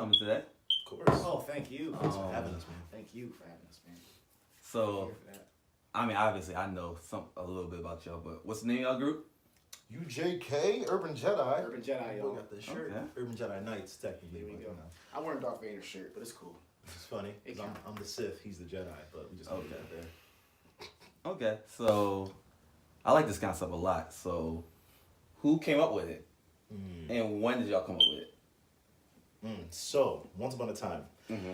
coming today. Of course. Oh, thank you. Thanks for having us, man. Thank you for having us, man. So, Here for that. I mean, obviously, I know a little bit about y'all, but what's the name of y'all group? UJK, Urban Jedi. Urban Jedi, We y'all. got this shirt. Okay. Urban Jedi Knights, technically. Here we but, go. you know, I wear a Darth Vader shirt, but it's cool. it's funny. 'Cause I'm the Sith, he's the Jedi, but we just leave Okay. that there. Okay, so I like this concept a lot. So, who came up with it, and when did y'all come up with it? So, once upon a time, Mm-hmm.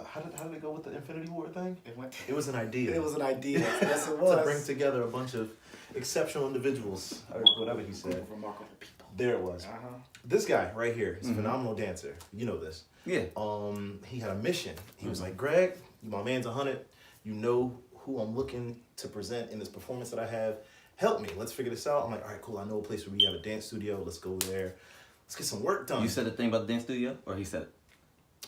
how did it go with the Infinity War thing? It It was an idea. was an idea. Yes, it To was. bring together a bunch of exceptional individuals, or whatever he said. Remarkable people. There it was. Uh-huh. This guy right here is a phenomenal dancer. You know this. Yeah. He had a mission. He was like, Greg, my man's 100. You know who I'm looking to present in this performance that I have. Help me. Let's figure this out. I'm like, all right, cool. I know a place where we have a dance studio. Let's go there. Let's get some work done. You said the thing about the dance studio, or he said it?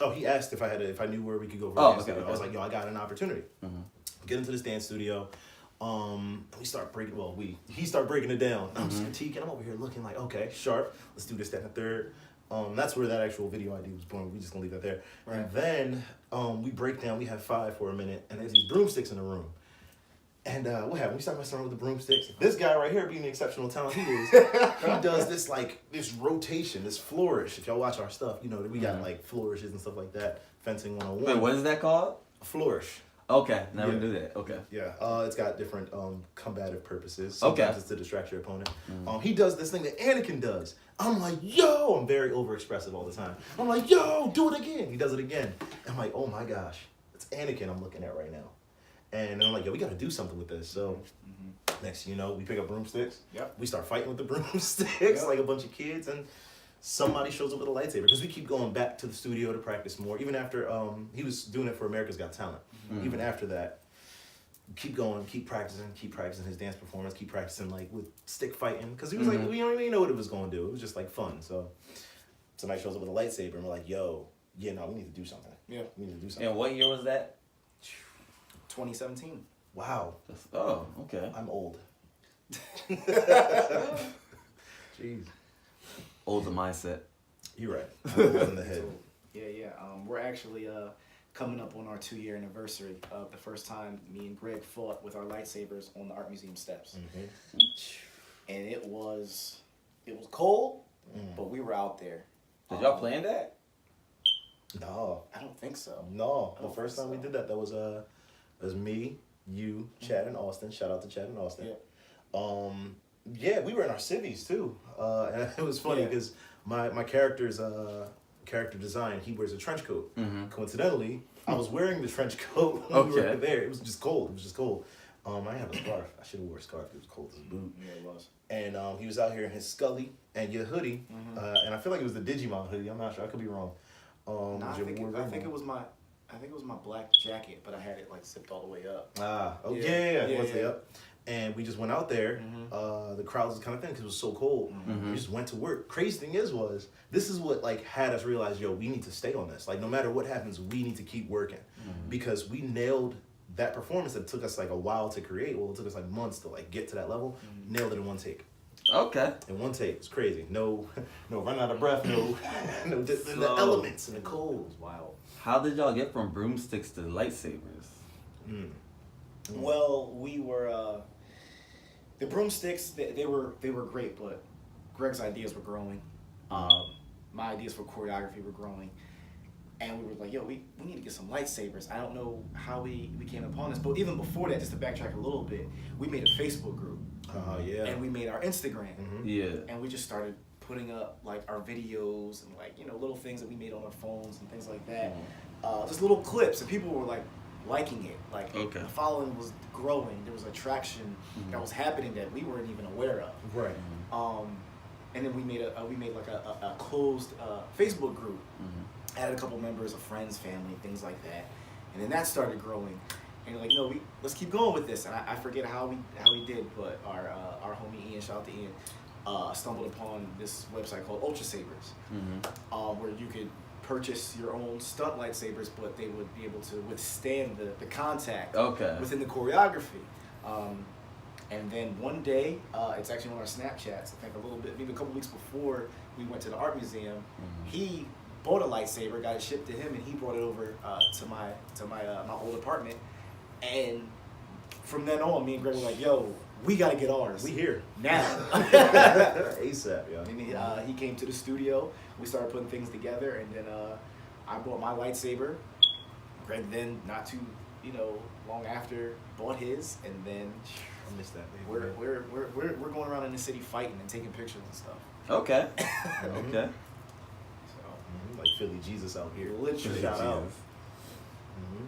Oh, he asked if I knew where we could go for a Oh, dance okay, studio. okay. I was like, yo, I got an opportunity. Get into this dance studio. We start breaking. Well, he started breaking it down. I'm just critiquing. I'm over here looking like, okay, sharp. Let's do this, that, and the third. That's where that actual video idea was born. We just gonna leave that there. Right. And then we break down. We have 5 for a minute, and there's these broomsticks in the room. And what happened? We start messing around with the broomsticks. This guy right here, being the exceptional talent he is, he does this rotation, this flourish. If y'all watch our stuff, you know that we got like flourishes and stuff like that. Fencing 101. Wait, what is that called? Flourish. Okay, never Yeah. knew that. Okay. Yeah, it's got different combative purposes. Okay. Sometimes it's to distract your opponent. He does this thing that Anakin does. I'm like, yo! I'm very overexpressive all the time. I'm like, yo, do it again. He does it again. I'm like, oh my gosh. It's Anakin I'm looking at right now. And I'm like, yo, we got to do something with this. So next thing you know, we pick up broomsticks. Yep. We start fighting with the broomsticks Yep. like a bunch of kids. And somebody shows up with a lightsaber. Because we keep going back to the studio to practice more. Even after he was doing it for America's Got Talent. Even after that, keep going, keep practicing his dance performance, keep practicing like with stick fighting. Because he was like, we don't even know what it was going to do. It was just like fun. So somebody shows up with a lightsaber and we're like, yo, yeah, no, we need to do something. Yeah. We need to do something. And what year was that? 2017. Wow. Oh, okay. I'm old. Jeez. Older mindset. You're right. I'm old in the head. Yeah. We're actually coming up on our 2-year anniversary of the first time me and Greg fought with our lightsabers on the art museum steps. And it was cold, but we were out there. Did y'all plan that? No. I don't think so. No. I The don't first think time we so. did that was me, you, Chad, and Austin. Shout out to Chad and Austin. Yeah. Yeah, we were in our civvies too. And it was funny Yeah. because my character's character design, he wears a trench coat. Coincidentally, I was wearing the trench coat when we were Okay. there. It was just cold. I have a scarf. I should have wore a scarf. It was cold as a boot. Yeah, it was. And he was out here in his Scully and your hoodie. And I feel like it was the Digimon hoodie. I'm not sure. I could be wrong. Nah, Was I your think Wolverine? it was my black jacket, but I had it like zipped all the way up. Oh Yeah. yeah. Yeah, Once yeah. they up. And we just went out there. The crowd was kind of thin because it was so cold. We just went to work. Crazy thing was this is what like had us realize, yo, we need to stay on this. Like no matter what happens, we need to keep working because we nailed that performance that took us like a while to create. Well, it took us like months to like get to that level. Nailed it in one take. Okay. In one take, it's crazy. No running out of breath. No the Slow. elements and the It cold. was wild. How did y'all get from broomsticks to lightsabers? Well, we were the broomsticks. They were great, but Greg's ideas were growing. My ideas for choreography were growing, and we were like, "Yo, we need to get some lightsabers." I don't know how we came upon this, but even before that, just to backtrack a little bit, we made a Facebook group, Yeah. and we made our Instagram, Yeah. and we just started putting up like our videos and like little things that we made on our phones and things like that. Just little clips, and people were like liking it. Like Okay. the following was growing. There was a traction that was happening that we weren't even aware of. Right. And then we made like a closed Facebook group. Added a couple members of friends, family, things like that. And then that started growing. And you're like, no, let's keep going with this. And I forget how we did, but our homie Ian, shout out to Ian, stumbled upon this website called Ultra Sabers, where you could purchase your own stunt lightsabers, but they would be able to withstand the contact within the choreography. And then one day, it's actually on our Snapchats, I think a little bit, maybe a couple weeks before we went to the art museum, he bought a lightsaber, got it shipped to him, and he brought it over to my old apartment. And from then on, me and Greg were like, "Yo, we gotta get ours. We here now." ASAP, yo. And he came to the studio. We started putting things together, and then I bought my lightsaber. Greg then, not too long after, bought his, and then I missed that, baby. we're going around in the city fighting and taking pictures and stuff. Okay. Mhm. Okay. So Like Philly Jesus out here. literally, Shout out. Jesus. Mhm.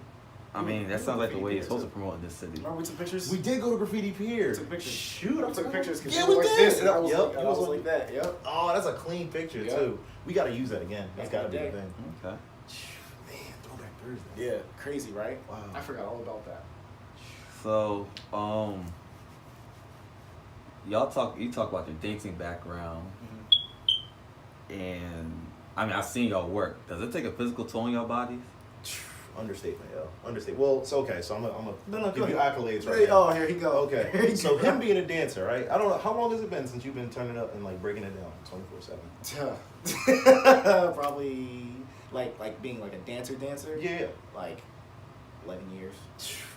I mean, that sounds like the way you're supposed to promote in this city. remember we took pictures? We did go to Graffiti Pier. We took pictures. Shoot, I took pictures because Yeah, you we were like did. this, and I was Yep, like, you was like that. Yep. Oh, that's a clean picture Yep. too. We gotta use that again. That's Back gotta in be the the day. thing. Okay. Man, Throwback Thursday. Yeah, crazy, right? Wow. I forgot all about that. So, you talk about your dating background, and I mean, I've seen y'all work. Does it take a physical toll on your bodies? Understatement, yo. Understatement. Well, so okay, so I'm No, gonna go give you ahead. accolades right now. Oh, here he go. Here Okay, he so go. him being a dancer, right? I don't know how long has it been since you've been turning up and like breaking it down 24/7. Probably like being like a dancer. Yeah, Like 11 years.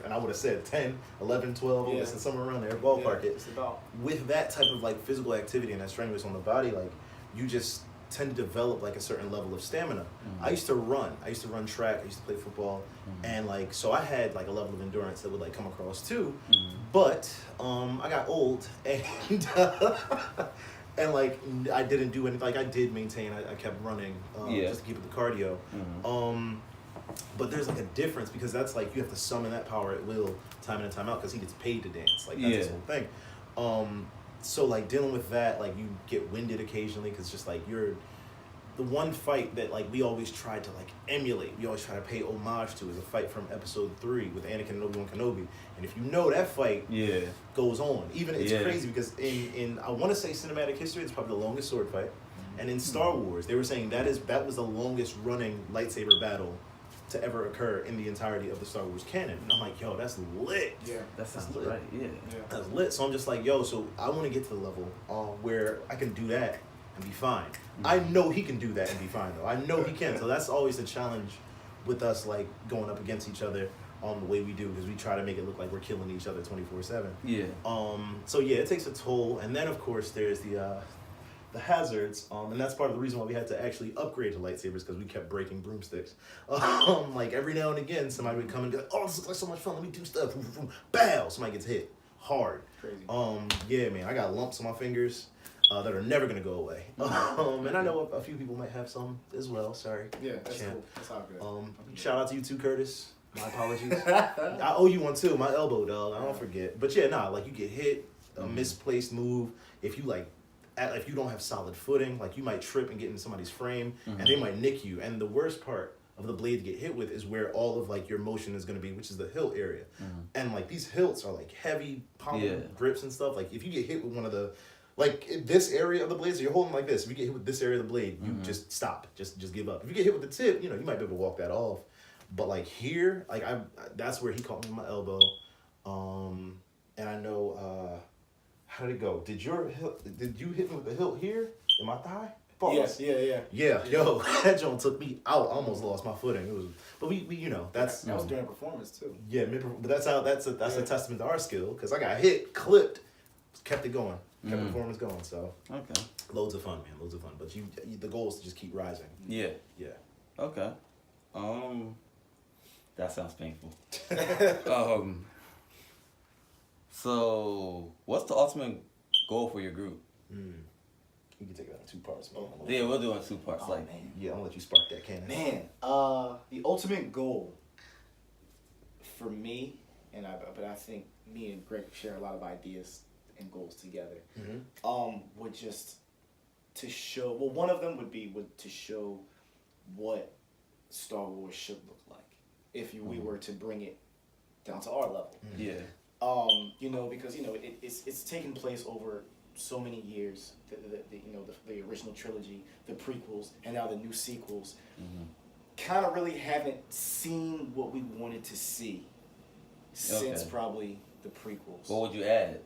and I would have said 10, 11, 12, Yeah. listen, somewhere around there, ballpark Yeah, it. it's about. With that type of like physical activity and that strenuous on the body, like you just tend to develop like a certain level of stamina. Mhm. I used to run track, I used to play football, and like so I had like a level of endurance that would like come across too. But I got old and and like I didn't do anything. Like I did maintain, I kept running just to keep up the cardio. But there's like a difference because that's like you have to summon that power at will time in and time out because he gets paid to dance. Like that's his whole thing. So like dealing with that, like you get winded occasionally because just like you're the one fight that like we always tried to like emulate. We always try to pay homage to is a fight from episode 3 with Anakin and Obi-Wan Kenobi. And if you know that fight goes on, even it's crazy because in I want to say cinematic history, it's probably the longest sword fight. And in Star Wars, they were saying that was the longest running lightsaber battle to ever occur in the entirety of the Star Wars canon. And I'm like, yo, that's lit. Yeah. That sounds lit. right. Yeah. That's lit. So I'm just like, yo, so I want to get to the level where I can do that and be fine. I know he can do that and be fine, though. I know he can. So that's always the challenge with us, like, going up against each other on the way we do, because we try to make it look like we're killing each other 24/7. Yeah. So, yeah, it takes a toll. And then, of course, there's the hazards, and that's part of the reason why we had to actually upgrade to lightsabers, because we kept breaking broomsticks. Like every now and again, somebody would come and go, "Oh, this looks like so much fun. Let me do stuff." Bow! Somebody gets hit hard. Crazy. Yeah, man, I got lumps on my fingers that are never gonna go away. And I know a few people might have some as well. Sorry. Yeah, that's Champ. cool. That's all good. Shout out to you too, Curtis. My apologies. I owe you one too. My elbow, dog. I don't forget. But yeah, nah, like you get hit, a misplaced move. If you if you don't have solid footing, like you might trip and get in somebody's frame, and they might nick you. And the worst part of the blade to get hit with is where all of like your motion is going to be, which is the hilt area. And like these hilts are like heavy pommel grips and stuff. Like if you get hit with one of the, like this area of the blade, so you're holding like this. If you get hit with this area of the blade, you just stop, just give up. If you get hit with the tip, you might be able to walk that off. But like here, like that's where he caught me with my elbow. And I know, how did it go? Did you hit me with the hilt here in my thigh? Yes, yeah. Yeah, yo, that joint took me out. I almost lost my footing. It was, but we that's that was during a performance too. yeah. But that's a testament to our skill, because I got hit, clipped, kept it going, kept the performance going. So Okay. loads of fun, man, loads of fun. But you the goal is to just keep rising. Yeah. Yeah. Okay. That sounds painful. So, what's the ultimate goal for your group? You can take it in 2 parts, man. Yeah, we'll do it in 2 parts. Oh, like, man. Yeah, I'm gonna let you spark that cannon. Man, the ultimate goal for me, but I think me and Greg share a lot of ideas and goals together. Would just to show. Well, one of them would to show what Star Wars should look like if we were to bring it down to our level. yeah. Because it's taken place over so many years. The original trilogy, the prequels, and now the new sequels. Kind of really haven't seen what we wanted to see since probably the prequels. What would you add?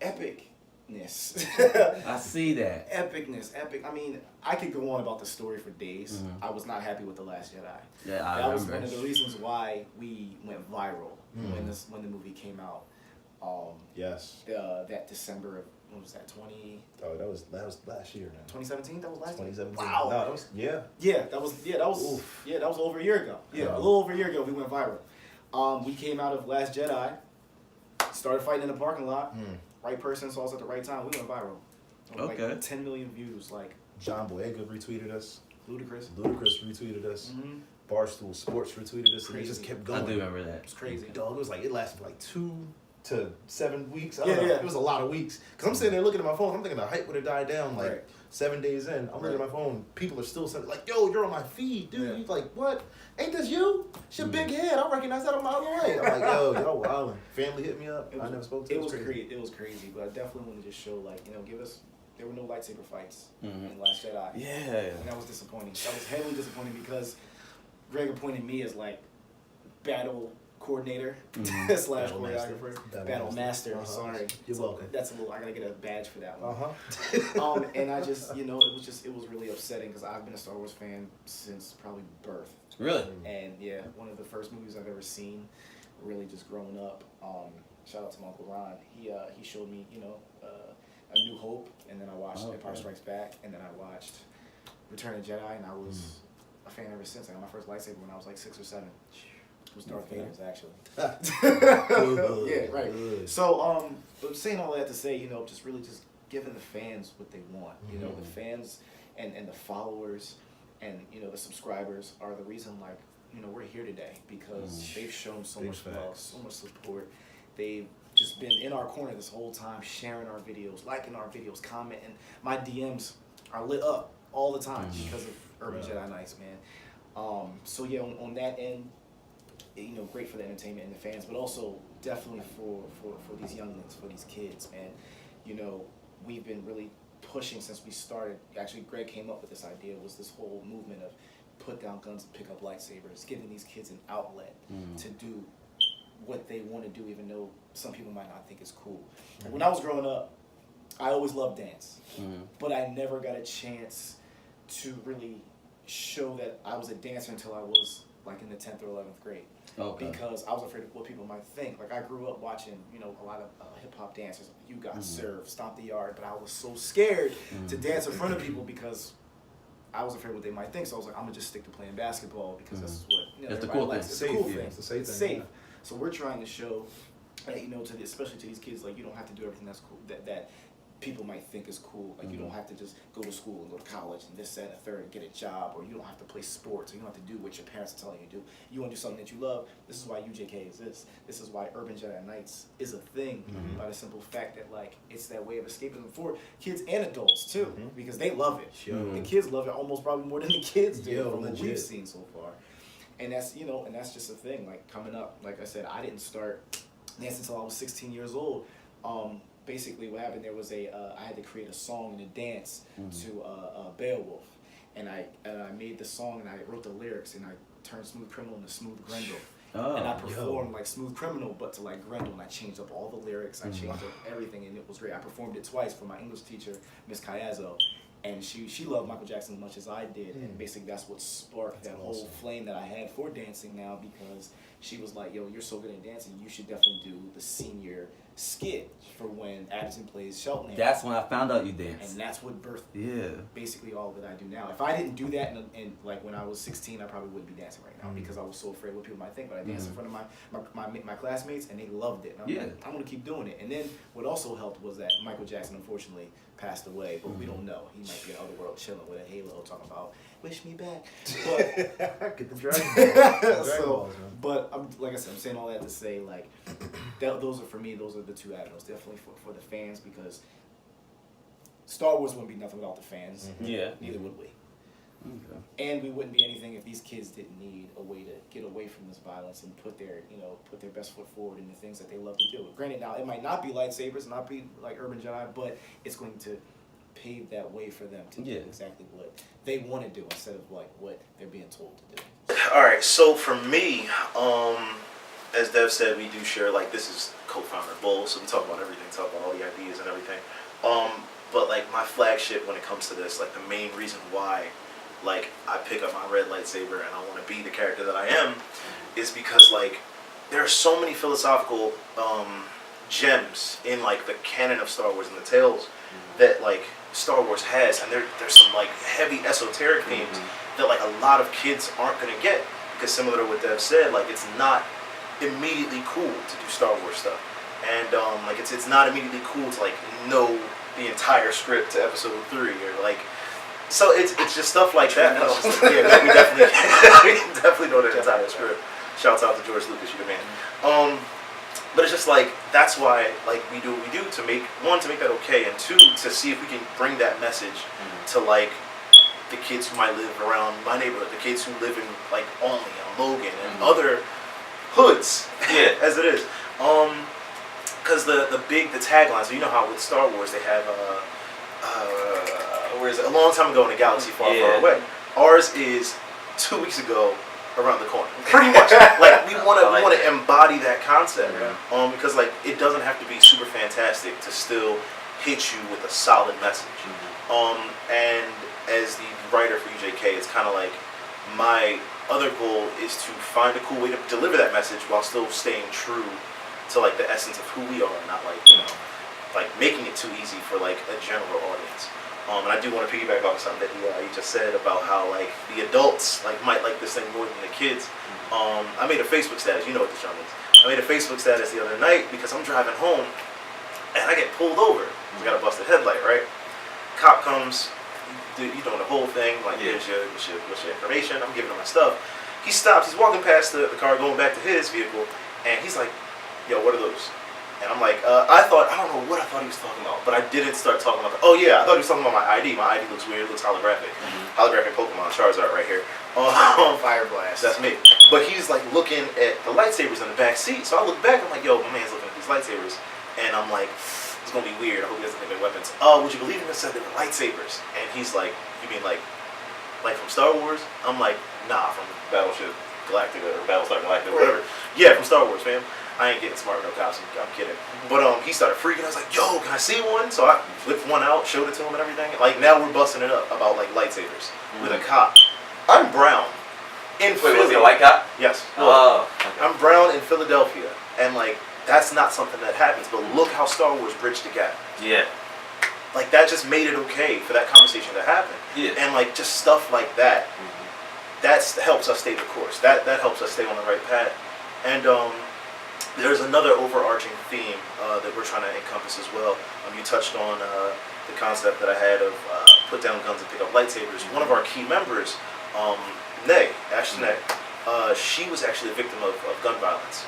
Epic I see that. Epic. I mean, I could go on about the story for days. I was not happy with The Last Jedi. Yeah, I That was remember. one of the reasons why we went viral when the movie came out. Yes. That December of, what was that, 20... Oh, that was last year, man. 2017? That was last year? 2017. Wow. No, that was, yeah. That was over a year ago. A little over a year ago we went viral. We came out of Last Jedi, started fighting in the parking lot. Right person saw us at the right time. We went viral. Okay. Like 10 million views. Like John Boyega retweeted us. Ludicrous. Retweeted us. Barstool Sports retweeted us. And it just kept going. I do remember that. It's crazy. Dog, it was like, it lasted for like 2 to 7 weeks. I Yeah, don't know. yeah. It was a lot of weeks. Because I'm sitting there looking at my phone. I'm thinking the hype would have died down like Right. 7 days in. I'm looking at my phone. People are still sending, like, yo, you're on my feed, dude. Yeah. He's like, what? Ain't this you? It's your big head. I recognize that a mile away. I'm like, yo, wildin'. Family hit me up. I never spoke to it. him. Was crazy. It was crazy. But I definitely wanted to show, like, give us... There were no lightsaber fights in Last Jedi. Yeah. And that was disappointing. That was heavily disappointing because Greg appointed me as, like, battle coordinator / choreographer. Battle master. Sorry. You're welcome. That's a little... I gotta get a badge for that one. And I just, it was really upsetting because I've been a Star Wars fan since probably birth. Really? And yeah, one of the first movies I've ever seen, really just growing up. Shout out to my Uncle Ron. He showed me, A New Hope, and then I watched Empire Strikes Back, and then I watched Return of the Jedi, and I was a fan ever since. I got my first lightsaber when I was like 6 or 7. It was Darth Vader's, actually. Yeah, right. Good. So, but saying all that to say, just really just giving the fans what they want. The fans and the followers and, the subscribers are the reason, like, we're here today because they've shown so much love, so much support. They've just been in our corner this whole time, sharing our videos, liking our videos, commenting. My DMs are lit up all the time because of Urban Jedi Nights, man. So yeah, on that end, great for the entertainment and the fans, but also definitely for these younglings, for these kids, man. We've been really pushing since we started. Actually, Greg came up with this idea, was this whole movement of put down guns and pick up lightsabers, giving these kids an outlet to do what they want to do, even though some people might not think it's cool. When I was growing up, I always loved dance, but I never got a chance to really show that I was a dancer until I was like in the 10th or 11th grade. Okay. Because I was afraid of what people might think. Like, I grew up watching, a lot of hip-hop dancers. You Got Served, Stomp the Yard, but I was so scared to dance in front of people because I was afraid what they might think. So I was like, I'm going to just stick to playing basketball because that's what, That's the cool thing. It's the cool thing. It's the safe It's thing. safe. So we're trying to show, especially to these kids, like, you don't have to do everything that's cool, that people might think is cool. Like, you don't have to just go to school and go to college and this, that, and the third and get a job, or you don't have to play sports, or you don't have to do what your parents are telling you to do. You want to do something that you love. This is why UJK exists. This is why Urban Jedi Nights is a thing, by the simple fact that, like, it's that way of escapism for kids and adults, too, because they love it. The kids love it almost probably more than the kids do from what we've seen so far. And that's, and that's just a thing, like, coming up. Like I said, I didn't start dancing until I was 16 years old. Basically what happened there was I had to create a song and a dance to Beowulf, and I made the song and I wrote the lyrics and I turned Smooth Criminal into Smooth Grendel, and I performed like Smooth Criminal but to like Grendel, and I changed up all the lyrics, I changed up everything, and it was great. I performed it twice for my English teacher, Miss Cayazzo, and she loved Michael Jackson as much as I did, and basically that's what sparked that whole flame that I had for dancing now, because she was like, yo, you're so good at dancing, you should definitely do the senior skit for when Addison plays Shelton. That's when I found out you danced. And that's what birthed basically all that I do now. If I didn't do that and like when I was 16, I probably wouldn't be dancing right now because I was so afraid what people might think. But I danced in front of my classmates and they loved it. And I'm like, I'm going to keep doing it. And then what also helped was that Michael Jackson unfortunately passed away, but we don't know. He might be in the other world chilling with a halo talking about wish me back. But get the Dragon Balls. But like I said, I'm saying all that to say, like, those are for me. Those are the two avenues, definitely for the fans, because Star Wars wouldn't be nothing without the fans. Neither would we. And we wouldn't be anything if these kids didn't need a way to get away from this violence and put their best foot forward in the things that they love to do. Granted, now it might not be lightsabers, not be like Urban Jedi, but it's going to pave that way for them to do exactly what they want to do instead of like what they're being told to do. All right, so for me, as Dev said, we do share, like, this is co-founder Bull, so we talk about everything, talk about all the ideas and everything. But like my flagship when it comes to this, like the main reason why, like I pick up my red lightsaber and I want to be the character that I am, is because like there are so many philosophical gems in like the canon of Star Wars and the tales that like Star Wars has, and there's some like heavy esoteric themes that like a lot of kids aren't gonna get, because similar to what Dev said, like it's not immediately cool to do Star Wars stuff, and like it's not immediately cool to like know the entire script to Episode 3 or like, so it's just stuff like that. Yeah, we definitely we definitely know the entire script. Shouts out to George Lucas, you the man. But it's just like that's why like we do what we do to make that okay, and two, to see if we can bring that message to like the kids who might live around my neighborhood, the kids who live in like Olney and Logan and other hoods, as it is. Because the tagline, so you know how with Star Wars they have where is it? A long time ago in a galaxy far, far away. Ours is 2 weeks ago around the corner. Pretty much. Like we want to embody that concept. Because like it doesn't have to be super fantastic to still hit you with a solid message. And as the writer for UJK, it's kind of like my other goal is to find a cool way to deliver that message while still staying true to like the essence of who we are, not like, you know, like making it too easy for like a general audience. And I do want to piggyback off something that he just said about how like the adults like might like this thing more than the kids. I made a Facebook status. You know what this genre is. I made a Facebook status the other night because I'm driving home and I get pulled over. I got a busted headlight, right? Cop comes, you doing the whole thing, like here's your information. I'm giving him my stuff. He stops. He's walking past the car, going back to his vehicle, and he's like, "Yo, what are those?" And I'm like, I don't know what I thought he was talking about, but I didn't start talking about oh yeah, I thought he was talking about my ID. My ID looks weird, it looks holographic. Holographic Pokemon, Charizard right here. Fire Blast. That's me. But he's like looking at the lightsabers in the back seat, so I look back, I'm like, yo, my man's looking at these lightsabers. And I'm like, it's gonna be weird, I hope he doesn't think they're weapons. Would you believe him that said they were lightsabers? And he's like, you mean like from Star Wars? I'm like, nah, from Battleship Galactica or Battlestar Galactica, whatever. Yeah, from Star Wars, fam. I ain't getting smart with no cops, I'm kidding. But he started freaking. I was like, yo, can I see one? So I whipped one out, showed it to him and everything. Like now we're busting it up about like lightsabers with a cop. I'm brown in Philly. Was he a white cop? Yes. Oh, okay. I'm brown in Philadelphia, and like that's not something that happens. But look how Star Wars bridged the gap. Yeah. Like that just made it okay for that conversation to happen. Yeah. And like just stuff like that. That helps us stay the course. That helps us stay on the right path. And there's another overarching theme that we're trying to encompass as well. You touched on the concept that I had of put down guns and pick up lightsabers. One of our key members, Ashton Nay, she was actually a victim of gun violence.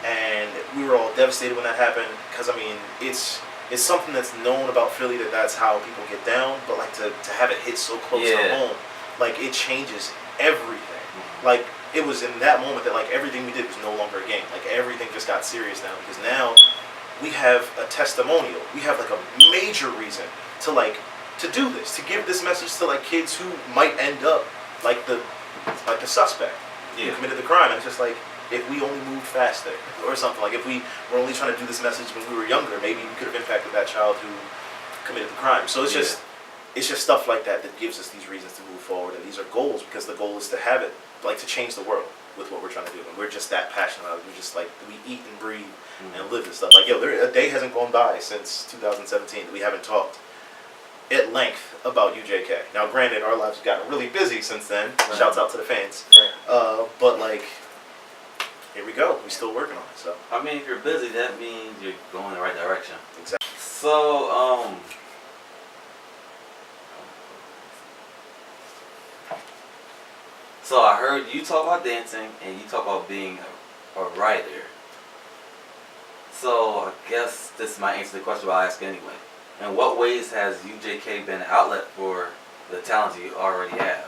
And we were all devastated when that happened, because I mean, it's something that's known about Philly that's how people get down, but like to have it hit so close to home, like it changes everything. Like it was in that moment that like everything we did was no longer a game. Like everything just got serious now, because now we have a testimonial. We have like a major reason to do this, to give this message to like kids who might end up like the suspect who committed the crime. And it's just like, if we only moved faster or something, like if we were only trying to do this message when we were younger, maybe we could have impacted that child who committed the crime. So it's just stuff like that gives us these reasons to move forward, and these are goals, because the goal is to have it, like to change the world with what we're trying to do. And we're just that passionate about it. We're just like, we eat and breathe and live this stuff. Like, yo, a day hasn't gone by since 2017 that we haven't talked at length about UJK. Now, granted, our lives have gotten really busy since then. Shouts out to the fans. But like, here we go. We're still working on it. So I mean, if you're busy, that means you're going in the right direction. Exactly. So So I heard you talk about dancing and you talk about being a writer. So I guess this might answer the question, but I'll ask anyway. In what ways has UJK been an outlet for the talents you already have?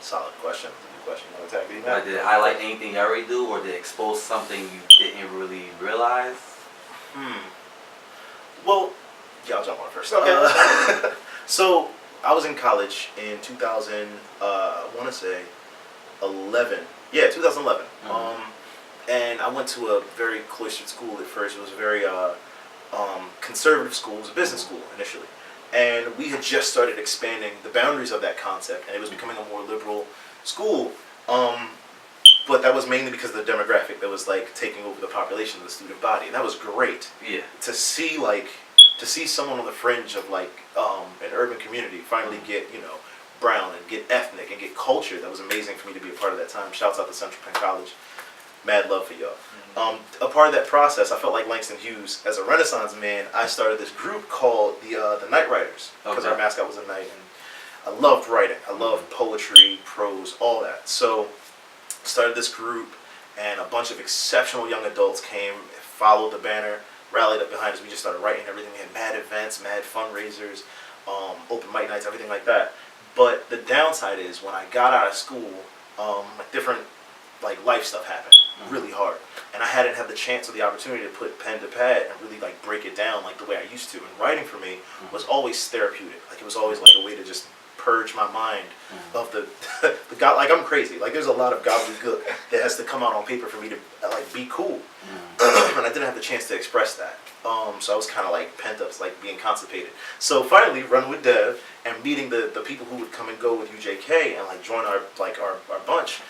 Solid question. That's a good question. You want to attack Like, did it highlight anything you already do, or did it expose something you didn't really realize? Well, yeah, I'll jump on first. Okay. So I was in college in 2000. I want to say 11. Yeah, 2011. And I went to a very cloistered school at first. It was very conservative school. It was a business school initially. And we had just started expanding the boundaries of that concept, and it was becoming a more liberal school. But that was mainly because of the demographic that was like taking over the population of the student body, and that was great. Yeah. To see someone on the fringe of like an urban community finally get brown and get ethnic and get culture. That was amazing for me to be a part of that time. Shouts out to Central Penn College. Mad love for y'all. A part of that process, I felt like Langston Hughes, as a Renaissance man, I started this group called the Night Writers, because our mascot was a knight, and I loved writing. I loved poetry, prose, all that. So started this group, and a bunch of exceptional young adults came, followed the banner, rallied up behind us. We just started writing everything. We had mad events, mad fundraisers, open mic nights, everything like that. But the downside is when I got out of school, different life stuff happened really hard, and I hadn't had the chance or the opportunity to put pen to pad and really break it down the way I used to. And writing for me was always therapeutic. It was always a way to just purge my mind of the God. I'm crazy. There's a lot of gobbledygook that has to come out on paper for me to be cool, and I didn't have the chance to express that. So I was kind of pent up, being constipated. So finally, run with Dev and meeting the people who would come and go with UJK and join our bunch.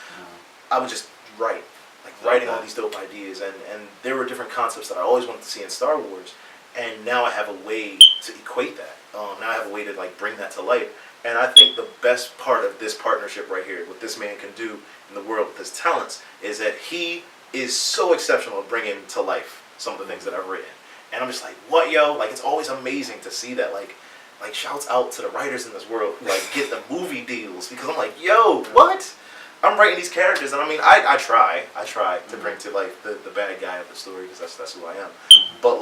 I would just write, writing all these dope ideas, and there were different concepts that I always wanted to see in Star Wars, and now I have a way to equate that. Now I have a way to bring that to life, and I think the best part of this partnership right here, what this man can do in the world with his talents, is that he is so exceptional at bringing to life some of the things that I've written, and I'm just what, yo? It's always amazing to see that. Shouts out to the writers in this world who get the movie deals, because I'm yo, what? I'm writing these characters, and I try to bring to life the bad guy of the story, because that's who I am. But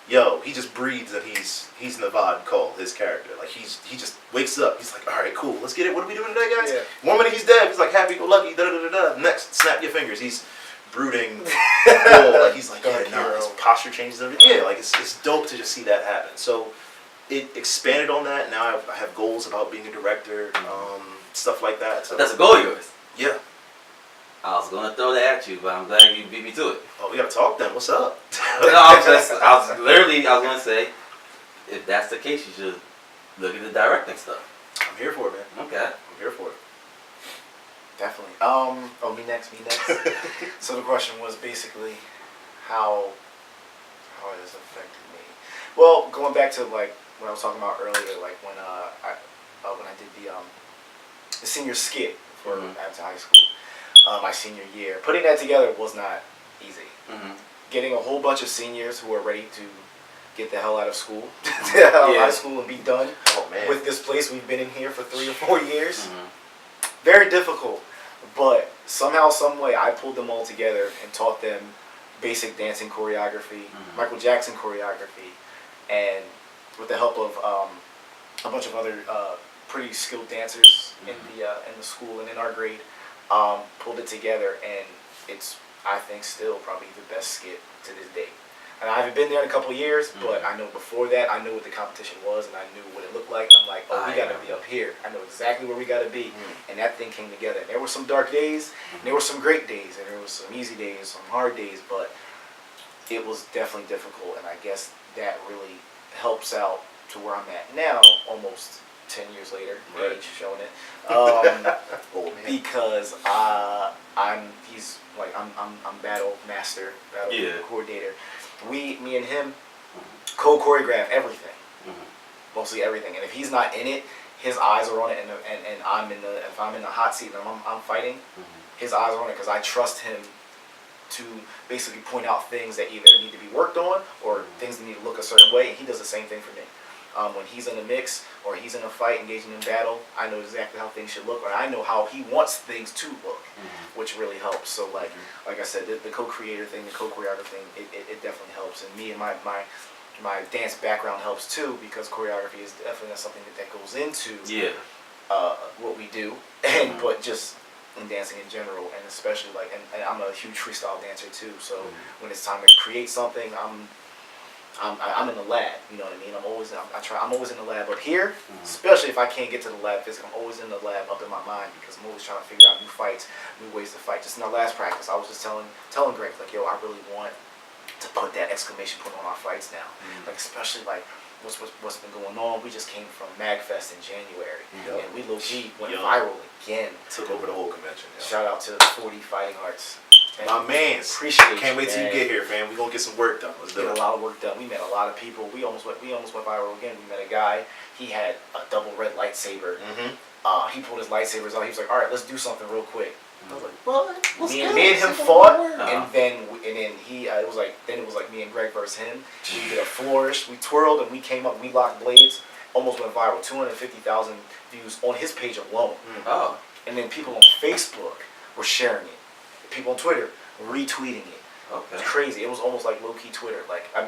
yo, he just breathes that he's Navad Cole, his character. He just wakes up. He's all right, cool, let's get it. What are we doing today, guys? Yeah. 1 minute he's dead. He's happy go lucky. Da da da da. Next, snap your fingers. He's brooding. Cool. He's his posture changes. Everything. Yeah, it's dope to just see that happen. So it expanded on that. Now I have goals about being a director. Stuff like that. So that's a goal of yours. Yeah. I was gonna throw that at you, but I'm glad you beat me to it. Oh, we gotta talk then. What's up? No, I was gonna say, if that's the case, you should look at the directing stuff. I'm here for it, man. Okay. I'm here for it. Definitely. Me next. So the question was basically how it has affected me. Well, going back to what I was talking about earlier, when I did the senior skit for after high school, my senior year. Putting that together was not easy. Getting a whole bunch of seniors who are ready to get the hell out of school, out of school and be done with this place we've been in here for 3 or 4 years. Very difficult, but somehow, some way, I pulled them all together and taught them basic dancing choreography, Michael Jackson choreography, and with the help of a bunch of other pretty skilled dancers in the school and in our grade, pulled it together, and it's, I think, still probably the best skit to this day. And I haven't been there in a couple of years, but I know before that, I knew what the competition was, and I knew what it looked like. I'm we gotta be up here. I know exactly where we gotta be, and that thing came together. And there were some dark days, and there were some great days, and there was some easy days, some hard days, but it was definitely difficult, and I guess that really helps out to where I'm at now, almost 10 years later, age showing it, because I'm battle master, battle coordinator. Me and him co-choreograph everything, mostly everything. And if he's not in it, his eyes are on it, and if I'm in the hot seat and I'm fighting, his eyes are on it, because I trust him to basically point out things that either need to be worked on or things that need to look a certain way, and he does the same thing for me. When he's in a mix or he's in a fight, engaging in battle, I know exactly how things should look, or I know how he wants things to look, which really helps. So like I said, the co-creator thing, the co-choreographer thing, it definitely helps. And me and my dance background helps too, because choreography is definitely something that goes into what we do, and but just in dancing in general, and especially and I'm a huge freestyle dancer too. So when it's time to create something, I'm in the lab, you know what I mean? I'm always in the lab up here, especially if I can't get to the lab physically. I'm always in the lab up in my mind, because I'm always trying to figure out new fights, new ways to fight. Just in our last practice, I was just telling Greg, yo, I really want to put that exclamation point on our fights now. Like especially like what's been going on. We just came from MagFest in January, and we low-key went viral again. Took over the whole convention. Shout out to 40 Fighting Arts. And my man, appreciate can't you, wait till you get here, fam. We gonna get some work done. Let's do Get it. a lot of work done. We met a lot of people. We almost went viral again. We met a guy. He had a double red lightsaber. He pulled his lightsabers out. He was like, "All right, let's do something real quick." I was like, "What?" Me and him fought, and then he it was like me and Greg versus him. We did a flourish. We twirled and we came up. We locked blades. Almost went viral. 250,000 views on his page alone. Oh. And then people on Facebook were sharing it. People on Twitter were retweeting it. Okay. It's crazy. It was almost like low-key Twitter.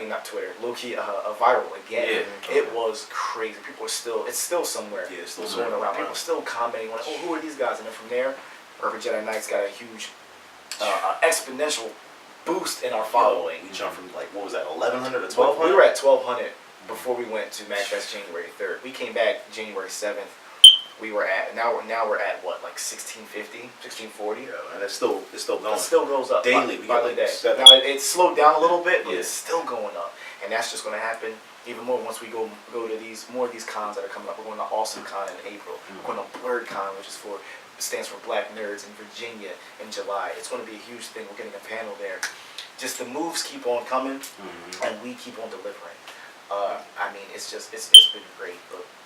Not Twitter. Low-key viral again. Yeah. It was crazy. People are still, it's still somewhere. Yeah, it's still going somewhere around. People are still commenting on, who are these guys? And then from there, Urban Jedi Knights got a huge exponential boost in our following. We jumped from like, what was that, 1,100 to 1,200? We were at 1,200 before we went to MagFest January 3rd. We came back January 7th. We were at now we're at what, like 1650, 1640. Yeah, and it's still going. It still goes up daily. by the like day. 7. Now it's slowed down a little bit, but it's still going up, and that's just going to happen even more once we go to more of these cons that are coming up. We're going to Awesome Con in April. We're going to Blurred Con, which stands for Black Nerds in Virginia in July. It's going to be a huge thing. We're getting a panel there. Just the moves keep on coming, and we keep on delivering. I mean, it's been great,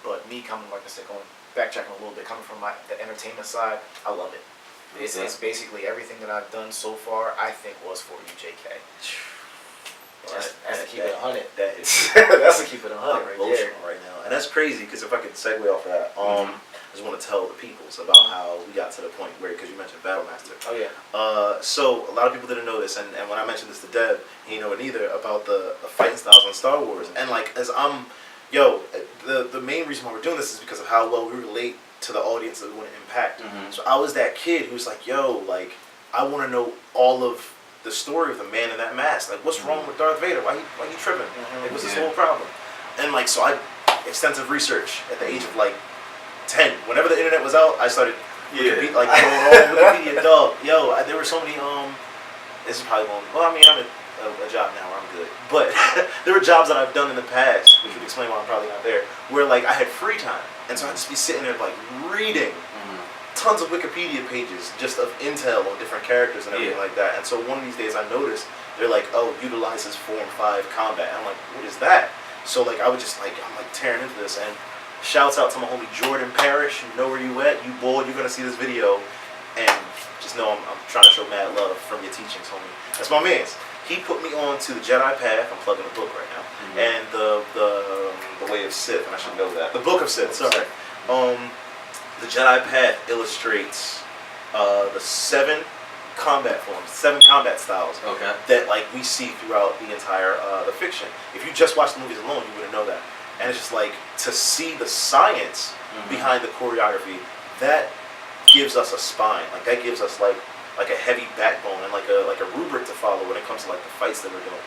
but me coming, like I said, backtracking a little bit, coming from the entertainment side, I love it. It's basically everything that I've done so far, I think, was for you, JK. That's to keep it 100. That is That's to keep it 100 right emotional there. right now, and that's crazy because if I could segue off of that, I just want to tell the peoples about how we got to the point where, because you mentioned Battlemaster. Oh yeah. So a lot of people didn't know this, and when I mentioned this to Deb, he didn't know it either, about the fighting styles on Star Wars, and like as the main reason why we're doing this is because of how well we relate to the audience that we want to impact. So I was that kid who was like, like I want to know all of the story of the man in that mask. Like, what's wrong with Darth Vader? Why he tripping? Like, what's his whole problem? And like, so I extensive research at the age of like 10. Whenever the internet was out, I started going on Wikipedia. Dog, there were so many. This is probably going. Well, I mean, I'm in a job now where I'm good, but there were jobs that I've done in the past, which would explain why I'm probably not there, where like I had free time, and so I'd just be sitting there like reading tons of Wikipedia pages just of intel on different characters and everything like that. And so one of these days I noticed they're like, utilizes Form 5 combat. And I'm like, what is that? So like I would just like, I'm like tearing into this, and shouts out to my homie Jordan Parrish. You know where you at? You bored? You're gonna see this video, and just know I'm trying to show mad love from your teachings, homie. That's my man's. He put me on to the Jedi Path. I'm plugging the book right now, and the Way of Sith, and I should know that. The Book of Sith. Sorry. The Jedi Path illustrates the 7 combat forms, 7 combat styles that like we see throughout the entire the fiction. If you just watch the movies alone, you wouldn't know that. And it's just like to see the science behind the choreography that gives us a spine. Like that gives us like a heavy backbone and like a rubric to follow when it comes to like the fights that we're doing.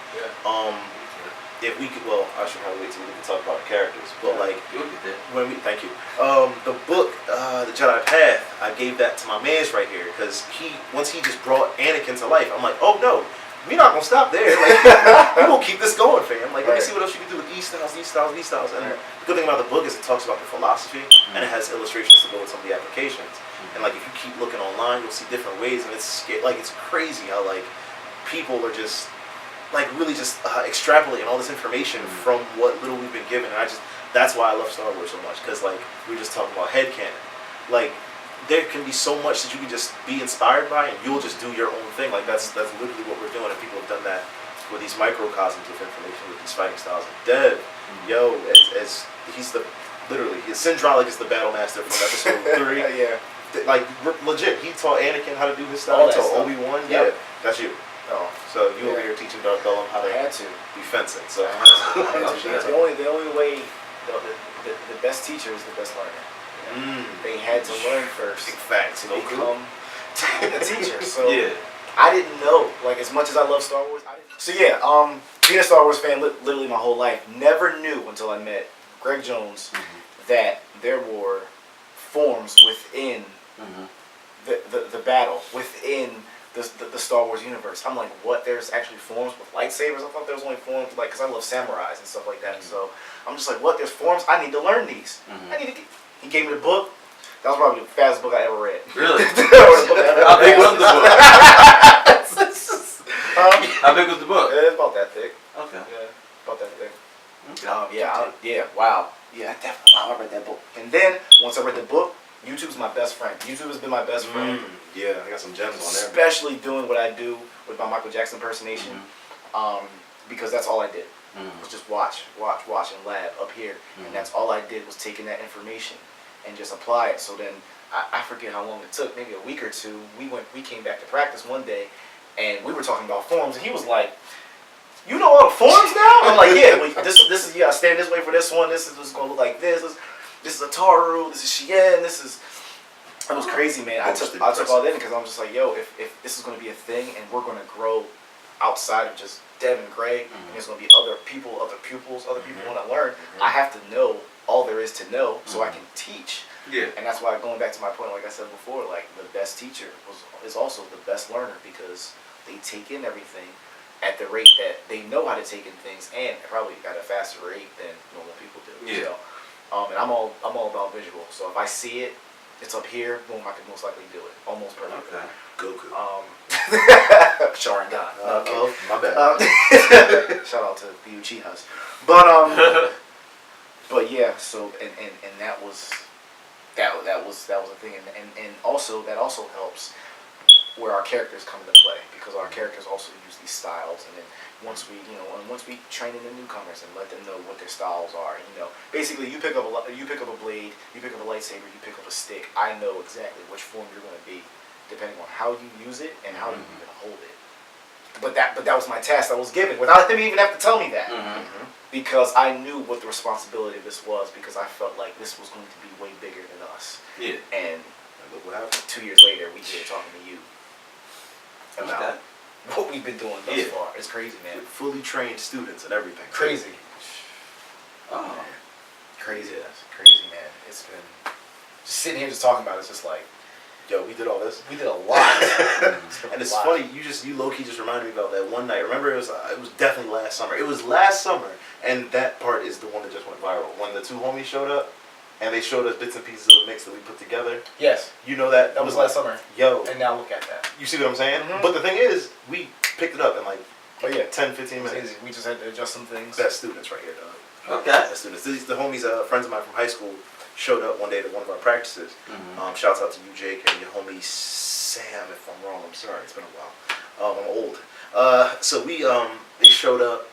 If we could, well, I should probably wait till we can talk about the characters. But like, when we, thank you. The book, the Jedi Path, I gave that to my man's right here because once he just brought Anakin to life, I'm like, oh no, we're not gonna stop there. Like, we're gonna keep this going, fam. Like, let me see what else you can do with these styles, these styles, these styles. And the good thing about the book is it talks about the philosophy and it has illustrations to go with some of the applications. And like, if you keep looking online, you'll see different ways, and it's crazy how like people are just like really just extrapolating all this information from what little we've been given. And that's why I love Star Wars so much, because like we were just talking about headcanon. Like there can be so much that you can just be inspired by, and you'll just do your own thing. Like that's literally what we're doing, and people have done that with these microcosms of information with these fighting styles. And Dev, as he's Syndralic is the battle master from episode 3. Like legit, he taught Anakin how to do his style. He taught Obi-Wan. Yeah, that's you. Oh, so you over here teaching Darth Bellum how to be fencing. So the only way, the best teacher is the best learner. They had to learn first. Big facts. To become a teacher. So I didn't know. Like as much as I love Star Wars, I didn't. So being a Star Wars fan literally my whole life, never knew until I met Greg Jones that there were forms within the battle, within the Star Wars universe. I'm like, what? There's actually forms with lightsabers? I thought there was only forms, like, because I love samurais and stuff like that. So I'm just like, what? There's forms? I need to learn these. I need to get... He gave me the book. That was probably the fastest book I ever read. Really? How big was the book? How big was the book? It's about that thick. Okay. Yeah, about that thick. Okay. Wow. Yeah, I read that book. And then, once I read the book, YouTube's my best friend. YouTube has been my best friend. Yeah, I got some gems on there. Especially doing what I do with my Michael Jackson impersonation. Because that's all I did. Was just watch, and lab up here. And that's all I did was taking that information and just apply it. So then, I forget how long it took, maybe a week or two. We came back to practice one day, and we were talking about forms, and he was like, "You know all the forms now?" I'm like, "Yeah, well, this is, you gotta stand this way for this one. This is what's gonna look like this. This is a Taru. This is Shien. This is." It was crazy, man. I took all that in because I'm just like, yo, if this is gonna be a thing, and we're gonna grow outside of just Dev and Gray, and there's gonna be other people, other pupils, other people want to learn. I have to know all there is to know so I can teach. Yeah. And that's why, going back to my point, like I said before, like the best teacher is also the best learner because they take in everything at the rate that they know how to take in things, and probably at a faster rate than normal people do. Yeah. So, and I'm all about visual. So if I see it, it's up here. Boom, I can most likely do it almost perfectly. Okay. Goku. Sharingan. My bad. Shout out to the Uchihas. But yeah. So and that was a thing, and also that also helps where our characters come into play because our characters also use these styles, and then once we train in the newcomers and let them know what their styles are, basically you pick up a blade, you pick up a lightsaber, you pick up a stick. I know exactly which form you're going to be, depending on how you use it and how you even hold it. But that was my task I was given without them even have to tell me that, because I knew what the responsibility of this was because I felt like this was going to be way bigger than us. Yeah. And look what happened. 2 years later, we here talking to you about what we've been doing thus far. It's crazy, man. With fully trained students and everything. Crazy. Oh. Man. Crazy, man. It's been just sitting here just talking about it. It's just like, yo, we did all this. We did a lot. And it's funny, you low key just reminded me about that one night. Remember, it was definitely last summer. It was last summer, and that part is the one that just went viral. When the two homies showed up, and they showed us bits and pieces of a mix that we put together. Yes. You know that? That was last summer. Yo. And now look at that. You see what I'm saying? But the thing is, we picked it up in like 10, 15 minutes. Easy. We just had to adjust some things. Best students right here, dog. Okay. Best students. The homies, friends of mine from high school, showed up one day to one of our practices. Shouts out to you, Jake, and your homie Sam. If I'm wrong, I'm sorry. It's been a while. I'm old. So they showed up.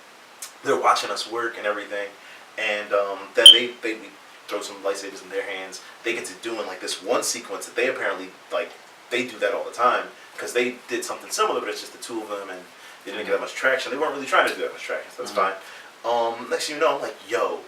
They're watching us work and everything, and then we throw some lightsabers in their hands. They get to doing like this one sequence that they apparently they do that all the time because they did something similar, but it's just the two of them and they didn't get that much traction. They weren't really trying to do that much traction, so that's fine. Next thing you know, I'm like, yo,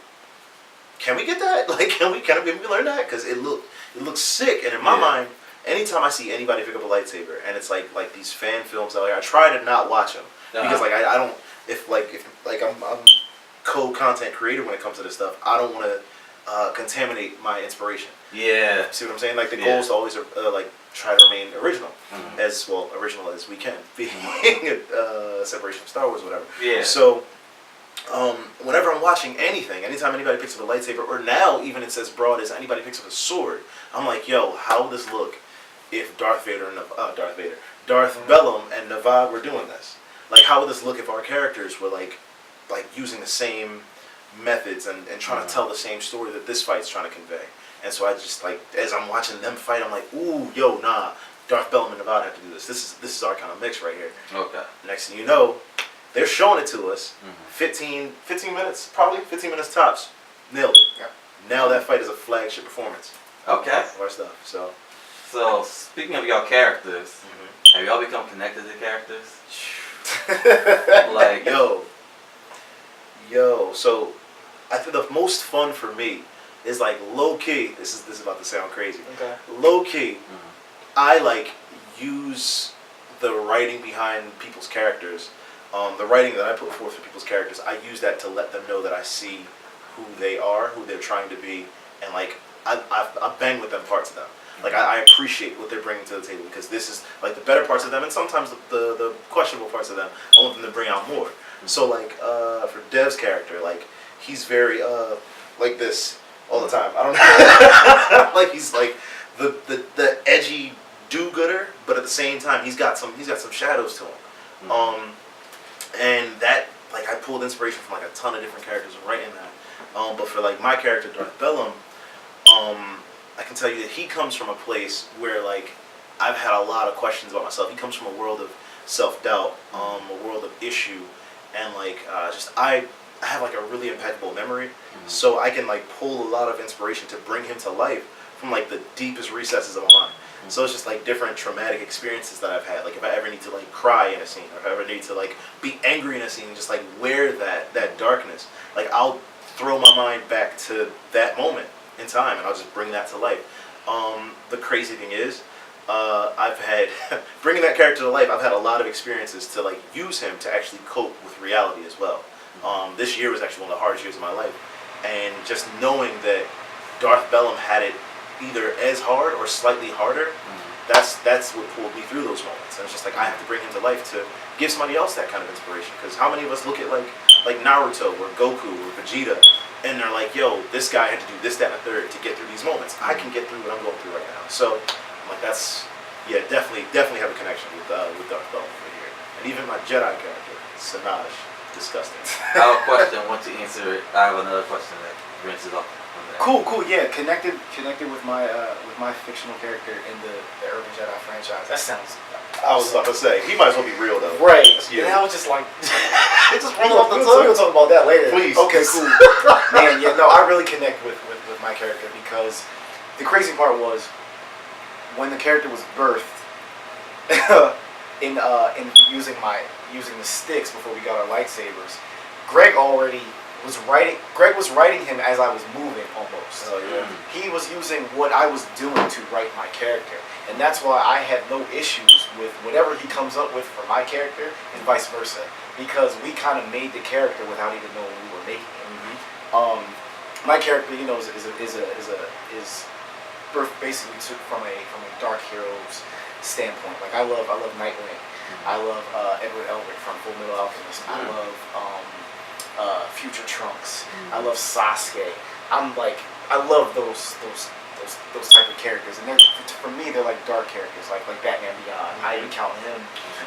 can we get that? Like, can we learn that? Because it looks sick. And in my mind, anytime I see anybody pick up a lightsaber and it's like these fan films out here, I try to not watch them because like I don't if I'm co-content creator when it comes to this stuff, I don't want to contaminate my inspiration. Yeah. See what I'm saying? Like the goal is to always like try to remain original, as original as we can, being a separation of Star Wars or whatever. Yeah. So whenever I'm watching anything, anytime anybody picks up a lightsaber, or now even it's as broad as anybody picks up a sword, I'm like, yo, how would this look if Darth Bellum and Navad were doing this? Like, how would this look if our characters were like using the same methods and trying to tell the same story that this fight's trying to convey? And so I just as I'm watching them fight, I'm like, ooh, yo, nah, Darth Bellum and Navad have to do this. This is our kind of mix right here. Okay. Next thing you know, they're showing it to us. 15 minutes, probably 15 minutes tops. Nailed it. Yeah. Now that fight is a flagship performance. Okay. Of our stuff. So speaking of y'all characters, have y'all become connected to characters? Like yo. So I think the most fun for me is like low key. This is about to sound crazy. Okay. Low key, I use the writing behind people's characters. The writing that I put forth for people's characters, I use that to let them know that I see who they are, who they're trying to be, and I bang with them parts of them. Like I appreciate what they're bringing to the table because this is like the better parts of them, and sometimes the questionable parts of them. I want them to bring out more. So like for Dev's character, like he's very like this all the time. I don't know. Like he's like the edgy do-gooder, but at the same time he's got some shadows to him. And that like I pulled inspiration from like a ton of different characters writing that. But for like my character Darth Bellum, I can tell you that he comes from a place where like I've had a lot of questions about myself. He comes from a world of self-doubt, a world of issue, and like I have like a really impeccable memory, so I can like pull a lot of inspiration to bring him to life from like the deepest recesses of my mind. So it's just like different traumatic experiences that I've had. Like if I ever need to like cry in a scene, or if I ever need to like be angry in a scene, and just like wear that darkness, like I'll throw my mind back to that moment in time, and I'll just bring that to life. The crazy thing is, I've had bringing that character to life. I've had a lot of experiences to like use him to actually cope with reality as well. This year was actually one of the hardest years of my life, and just knowing that Darth Bellum had it either as hard or slightly harder, that's what pulled me through those moments. And it's just like I have to bring him to life to give somebody else that kind of inspiration. Because how many of us look at like Naruto or Goku or Vegeta, and they're like, yo, this guy had to do this, that, and a third to get through these moments. I can get through what I'm going through right now. So I'm like, that's definitely have a connection with Darth Bellum right here. And even my Jedi character, Sanaj, disgusting. I have a question. Once you answer it, I have another question that rinses off. Cool. Yeah, connected with my fictional character in the Urban Jedi franchise. That sounds. I was about to say he might as well be real though. Right. Yeah. And I was just like, It just rolled off the we'll tongue. talk about that later. Please. Okay, cool. Man, yeah, no, I really connect with my character because the crazy part was when the character was birthed in using the sticks before we got our lightsabers. Greg was writing him as I was moving almost. Oh yeah. He was using what I was doing to write my character. And that's why I had no issues with whatever he comes up with for my character and vice versa. Because we kind of made the character without even knowing we were making it. My character, you know, is birth basically took from a dark hero's standpoint. Like I love Nightwing. I love Edward Elric from Full Metal Alchemist. I love Future Trunks. I love Sasuke. I love those type of characters, and for me they're like dark characters, like Batman Beyond. I even count him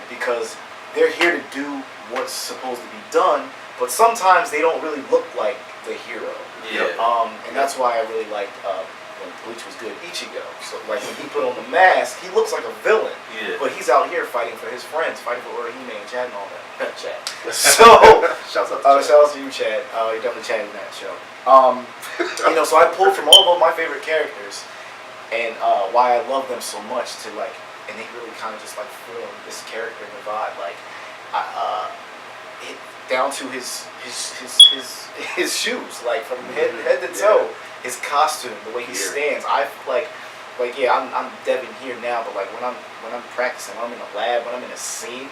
because they're here to do what's supposed to be done, but sometimes they don't really look like the hero. Yeah. And that's why I really liked when Bleach was good, Ichigo. So like when he put on the mask, he looks like a villain, but he's out here fighting for his friends, fighting for Orihime and Chad and all that. Chad. So Shouts out to Chad. shout out to you, Chad. You definitely chatted in that show. You know, so I pulled from all of my favorite characters, and why I love them so much to like, and they really kind of just like form this character and the vibe, like, down to his shoes, like from head to toe, his costume, the way he stands. I'm Devin here now, but like when I'm practicing, when I'm in a lab, when I'm in a scene,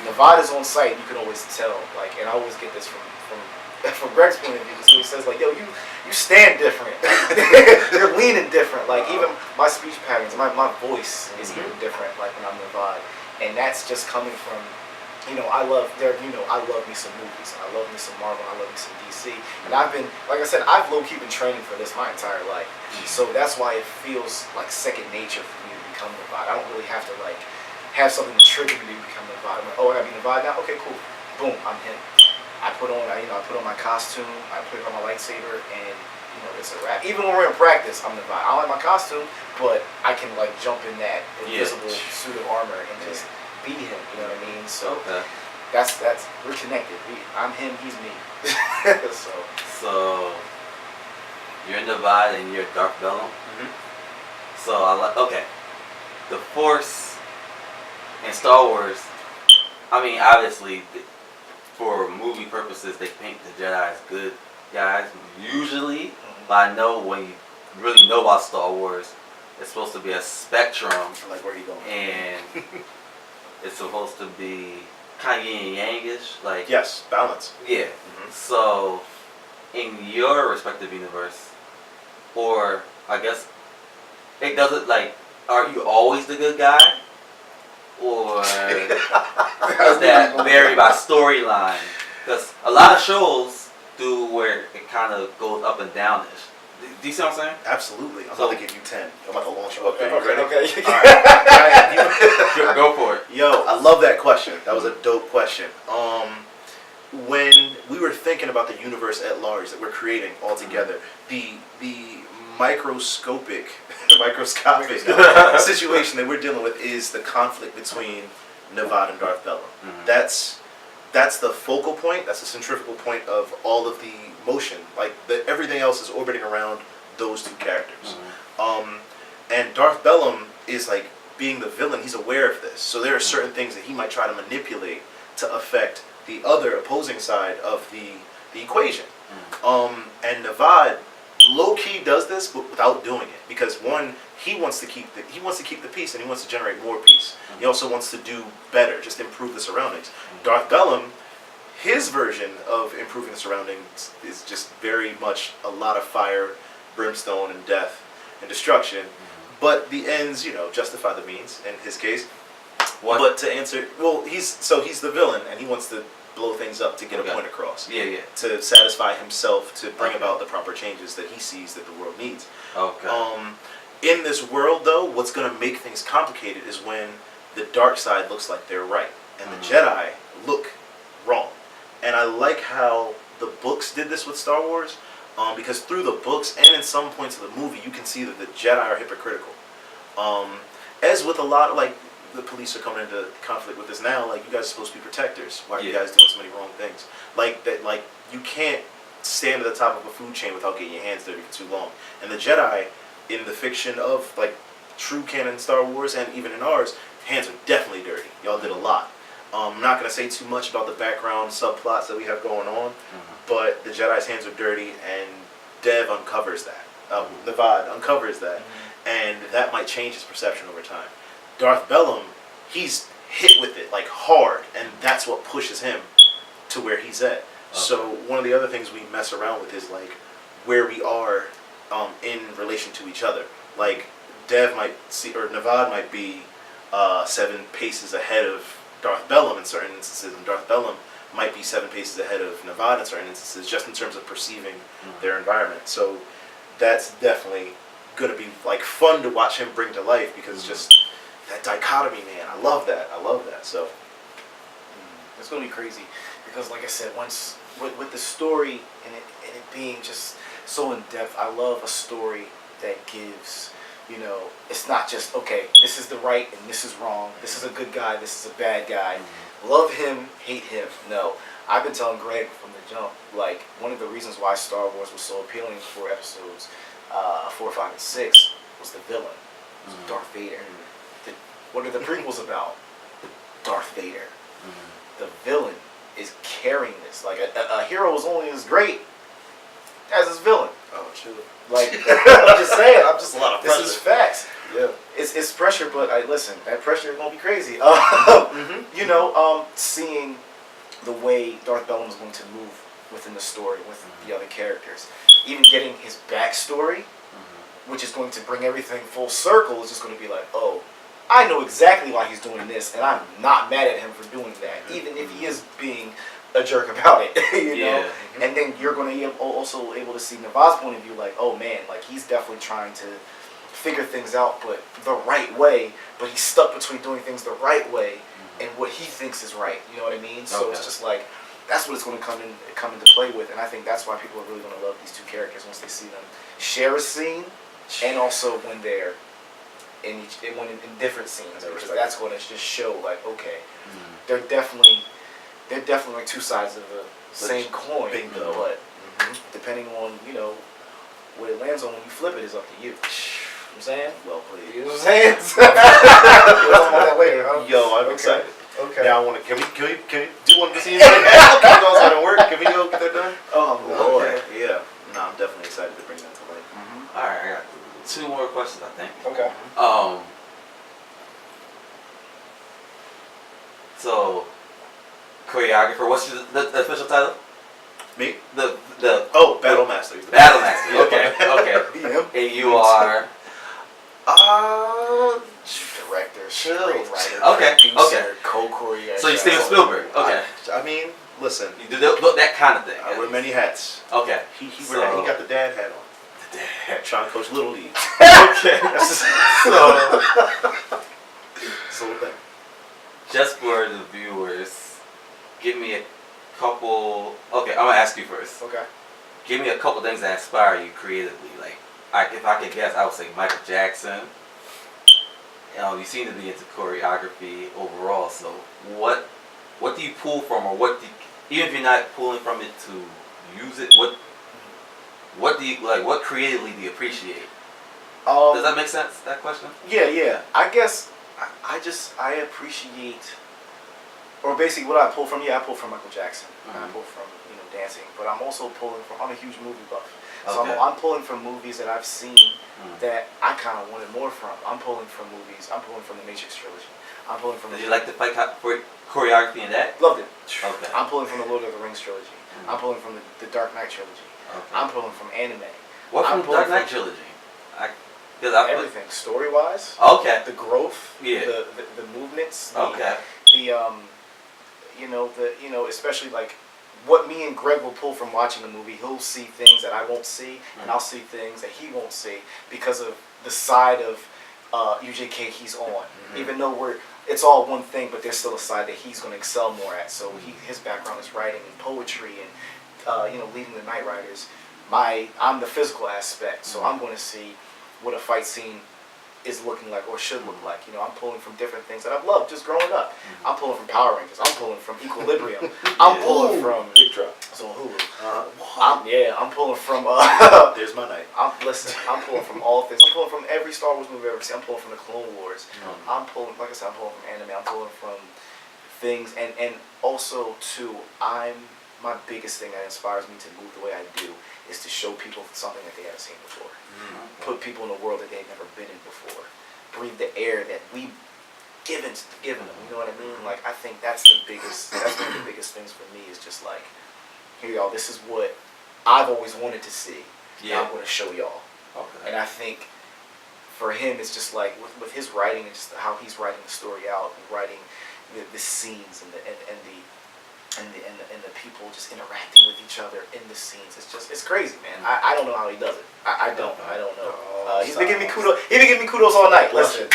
Nevada's on site. You can always tell, like, and I always get this from Greg's point of view. So he says like, yo, you stand different. You're leaning different. Like even my speech patterns, my voice is even different. Like when I'm Nevada, and that's just coming from. You know, I love me some movies. I love me some Marvel. I love me some DC. And I've been, like I said, I've low-key been training for this my entire life. So that's why it feels like second nature for me to become Nevada. I don't really have to like have something to trigger me to become Nevada. I'm like, oh, I gotta be Nevada now. Okay, cool. Boom, I'm him. I put on my costume. I put on my lightsaber, and it's a wrap. Even when we're in practice, I'm Nevada. I don't like my costume, but I can like jump in that invisible suit of armor and just. Be him, you know what I mean? So that's we're connected. I'm him, he's me. So you're in Divide and you're Darth Bellum. So the Force in Star Wars. I mean, obviously, for movie purposes, they paint the Jedi as good guys usually. But I know when you really know about Star Wars, it's supposed to be a spectrum. Like where you going? And it's supposed to be kind of yin and yang-ish, like yes, balance. Yeah. So, in your respective universe, or I guess it doesn't like are you always the good guy, or is that vary by storyline? Because a lot of shows do where it kind of goes up and downish. Do you see what I'm saying? Absolutely. I'm So- about to give you 10. I'm about to launch you up there. You Okay, ready? okay. All right. Ryan, you- Go for it. Yo, I love that question. That was a dope question. When we were thinking about the universe at large that we're creating all together, the microscopic situation that we're dealing with is the conflict between Nevad and Darth Bellum. That's the focal point. That's the centrifugal point of all of the motion. Like everything else is orbiting around those two characters. And Darth Bellum is like being the villain. He's aware of this. So there are certain things that he might try to manipulate to affect the other opposing side of the equation. And Nevad low key does this, but without doing it, because one, he wants to keep the peace, and he wants to generate more peace. He also wants to do better, just improve the surroundings. Darth Bellum, his version of improving the surroundings is just very much a lot of fire, brimstone, and death and destruction. But the ends, justify the means in his case. What? But to answer, well, he's the villain, and he wants to blow things up to get a point across. Yeah. To satisfy himself, to bring about the proper changes that he sees that the world needs. Okay. In this world, though, what's going to make things complicated is when the dark side looks like they're right, and the Jedi look wrong. And I like how the books did this with Star Wars, because through the books and in some points of the movie, you can see that the Jedi are hypocritical. As with a lot of, like, the police are coming into conflict with this now. Like, you guys are supposed to be protectors. Why are you guys doing so many wrong things? Like that. Like, you can't stand at the top of a food chain without getting your hands dirty for too long. And the Jedi, in the fiction of like true canon Star Wars and even in ours, hands are definitely dirty. Y'all did a lot. I'm not gonna say too much about the background subplots that we have going on, but the Jedi's hands are dirty, and Dev uncovers that. Nevad uncovers that, and that might change his perception over time. Darth Bellum, he's hit with it like hard, and that's what pushes him to where he's at. So one of the other things we mess around with is like where we are in relation to each other. Like Dev might see, or Nevad might be 7 paces ahead of Darth Bellum in certain instances, and Darth Bellum might be 7 paces ahead of Nevad in certain instances, just in terms of perceiving their environment. So that's definitely gonna be like fun to watch him bring to life, because just that dichotomy, man, I love that. So It's gonna be crazy because, like I said, once with the story and it being just so in depth, I love a story that gives, it's not just okay, this is the right and this is wrong, this is a good guy, this is a bad guy, love him, hate him. No, I've been telling Greg from the jump, like, one of the reasons why Star Wars was so appealing for episodes 4, 5, and 6 was the villain, Darth Vader. What are the prequels about? Darth Vader. The villain is carrying this. Like, a hero is only as great as his villain. oh shoot, Like, I'm just saying. Just a lot of This pressure. is facts. Yeah. It's pressure, but listen, that pressure is gonna be crazy. Seeing the way Darth Bellum is going to move within the story with the other characters, even getting his backstory, which is going to bring everything full circle, is just going to be like, oh, I know exactly why he's doing this, and I'm not mad at him for doing that, even if he is being a jerk about it, you know? And then you're going to be also able to see Nevad's point of view, like, oh man, like, he's definitely trying to figure things out, but the right way, but he's stuck between doing things the right way and what he thinks is right, you know what I mean? So it's just like, that's what it's going to come into play with, and I think that's why people are really going to love these two characters once they see them share a scene, and also when they're in different scenes, because that's going to just show like, okay, they're definitely like two sides of the same coin. Bingo. But depending on what it lands on when you flip it is up to you. You know what I'm saying? Well played. You know what I'm saying? We'll talk about that later, huh? Yo, I'm excited. Okay. Now I want to. Can we do one of the scenes right now? Can we go outside and work? Can we go get that done? Oh Lord. Okay. Yeah. No, I'm definitely excited to bring that to life. All right, I got 2 more questions, I think. Okay. So, choreographer. What's the official title? Me? The Battle Master. Battle Master. Okay. BM. And you are. director, Chill. screenwriter, Okay, producer, co-choreographer. So you Steven Spielberg. Okay. I mean, listen, You do that kind of thing. I wear many hats. Okay. He So- got the dad hat on. Trying to coach Little League. Okay. That's just, So, that's the whole thing. just for the viewers, give me a couple. Okay, I'm gonna ask you first. Okay. Give me a couple things that inspire you creatively. Like, if I could guess, I would say Michael Jackson. You seem to be into choreography overall. So, what do you pull from, or even if you're not pulling from it to use it, what do you like? What creatively do you appreciate? Does that make sense? That question? Yeah. I guess I appreciate, or basically what I pull from. Yeah, I pull from Michael Jackson. I pull from dancing, but I'm also pulling from. I'm a huge movie buff, so Okay. I'm pulling from movies that I've seen that I kind of wanted more from. I'm pulling from movies. I'm pulling from the Matrix trilogy. I'm pulling from. Did you like the fight choreography in that? Loved it. Okay. I'm pulling from the Lord of the Rings trilogy. I'm pulling from the Dark Knight trilogy. Okay. I'm pulling from anime. What I'm from Dark pulling Knight from- trilogy? Because I Everything story wise. Okay. The growth. Yeah. The movements. Okay. Especially like what me and Greg will pull from watching a movie. He'll see things that I won't see, and I'll see things that he won't see because of the side of UJK he's on. Even though it's all one thing, but there's still a side that he's going to excel more at. So his background is writing and poetry and leading the Night Riders. I'm the physical aspect, so I'm going to see what a fight scene is looking like or should look like. I'm pulling from different things that I've loved just growing up. I'm pulling from Power Rangers. I'm pulling from Equilibrium. I'm pulling from Big drop. it's on Hulu. Uh-huh. I'm pulling from There's my night. I'm pulling from all things. I'm pulling from every Star Wars movie I've ever seen. I'm pulling from the Clone Wars. I'm pulling, like I said, I'm pulling from anime. I'm pulling from things, and also too, my biggest thing that inspires me to move the way I do is to show people something that they haven't seen before. Put people in a world that they've never been in before. Breathe the air that we've given them. You know what I mean? Like, I think that's one of the biggest things for me is just like, here y'all, this is what I've always wanted to see. Yeah. Now I'm going to show y'all. Okay. And I think for him, it's just like with his writing and just how he's writing the story out and writing the scenes and the people just interacting with each other in the scenes. It's crazy, man. I don't know how he does it. I don't know. He's been giving me kudos. He's been giving me kudos all night. Listen.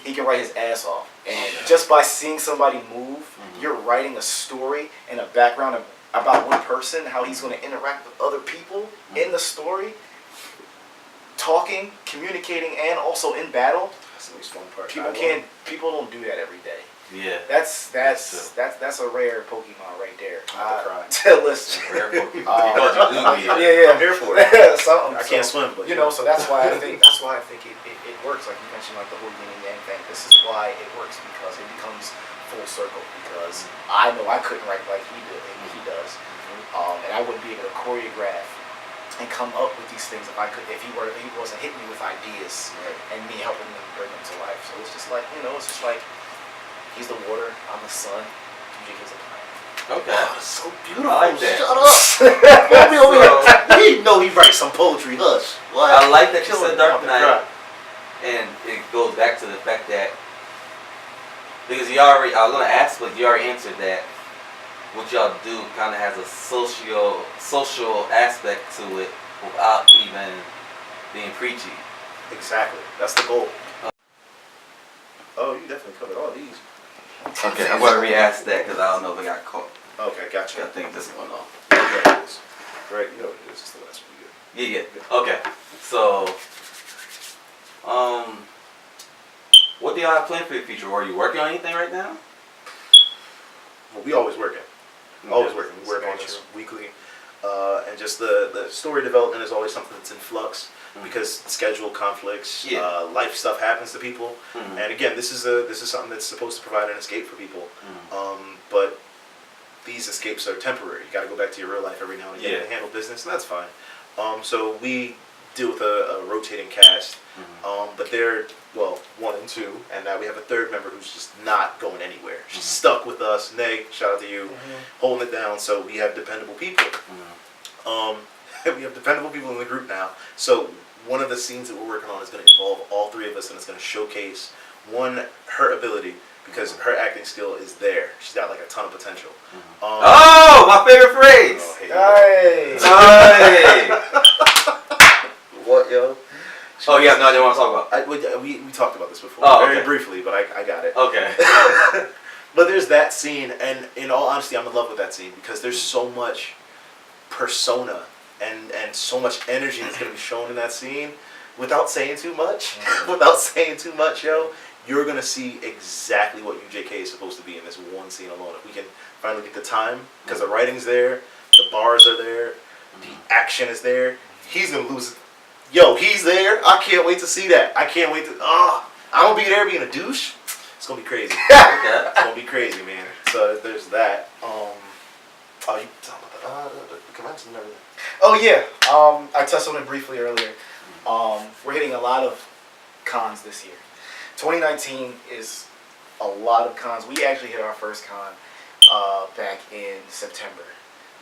He can write his ass off, and just by seeing somebody move, you're writing a story and a background about one person, how he's going to interact with other people in the story, talking, communicating, and also in battle. That's the most fun part. People don't do that every day. Yeah. That's a rare Pokemon right there. I'm Listen. Rare Pokemon. Yeah. I'm here for it. I can't swim, but so that's why I think it works. Like you mentioned, like the whole yin and yang thing. This is why it works, because it becomes full circle. Because I know I couldn't write like he does, and I wouldn't be able to choreograph and come up with these things if he wasn't hitting me with ideas and me helping him bring them to life. So it's just like he's the water, I'm the sun, UJK's a plant. Okay. Oh, so beautiful. I like that. Shut up. He know he writes some poetry. Hush. What? I like that you Killing said me Dark off the Knight, cry. and it goes back to the fact that because I was gonna ask, but you already answered that. What y'all do kind of has a social aspect to it without even being preachy. Exactly. That's the goal. Oh, you definitely covered all these. Okay, I'm gonna re-ask that because I don't know if I got caught. Okay, gotcha. I think this is going on. Right, you know what it is. It's the last one. Yeah. Okay. So, what do y'all have planned for your future? Are you working on anything right now? Well, we always working. Always working. We work on this weekly. And just the story development is always something that's in flux because schedule conflicts, life stuff happens to people. And again, this is something that's supposed to provide an escape for people. But these escapes are temporary. You got to go back to your real life every now and again and handle business, and that's fine. So we deal with a rotating cast, but they're 1 and 2, and now we have a third member who's just not going anywhere. She's stuck with us. Nay, shout out to you, holding it down. So we have dependable people. We have dependable people in the group now. So one of the scenes that we're working on is going to involve all three of us, and it's going to showcase her ability, because her acting skill is there. She's got like a ton of potential. Oh, my favorite phrase. Hey. What, yo? Oh, you have no idea what I'm talking about. We talked about this before, very okay. briefly, but I got it. Okay. But there's that scene, and in all honesty, I'm in love with that scene because there's so much persona and so much energy that's going to be shown in that scene without saying too much. Without saying too much, yo. You're going to see exactly what UJK is supposed to be in this one scene alone. If we can finally get the time, because the writing's there, the bars are there, the action is there, he's going to lose it. Yo, he's there. I can't wait to see that. I can't wait to... I'm going to be there being a douche. It's going to be crazy. It's going to be crazy, man. So there's that. You talking about the convention and everything? Oh yeah, I touched on it briefly earlier. We're hitting a lot of cons this year. 2019 is a lot of cons. We actually hit our first con back in September,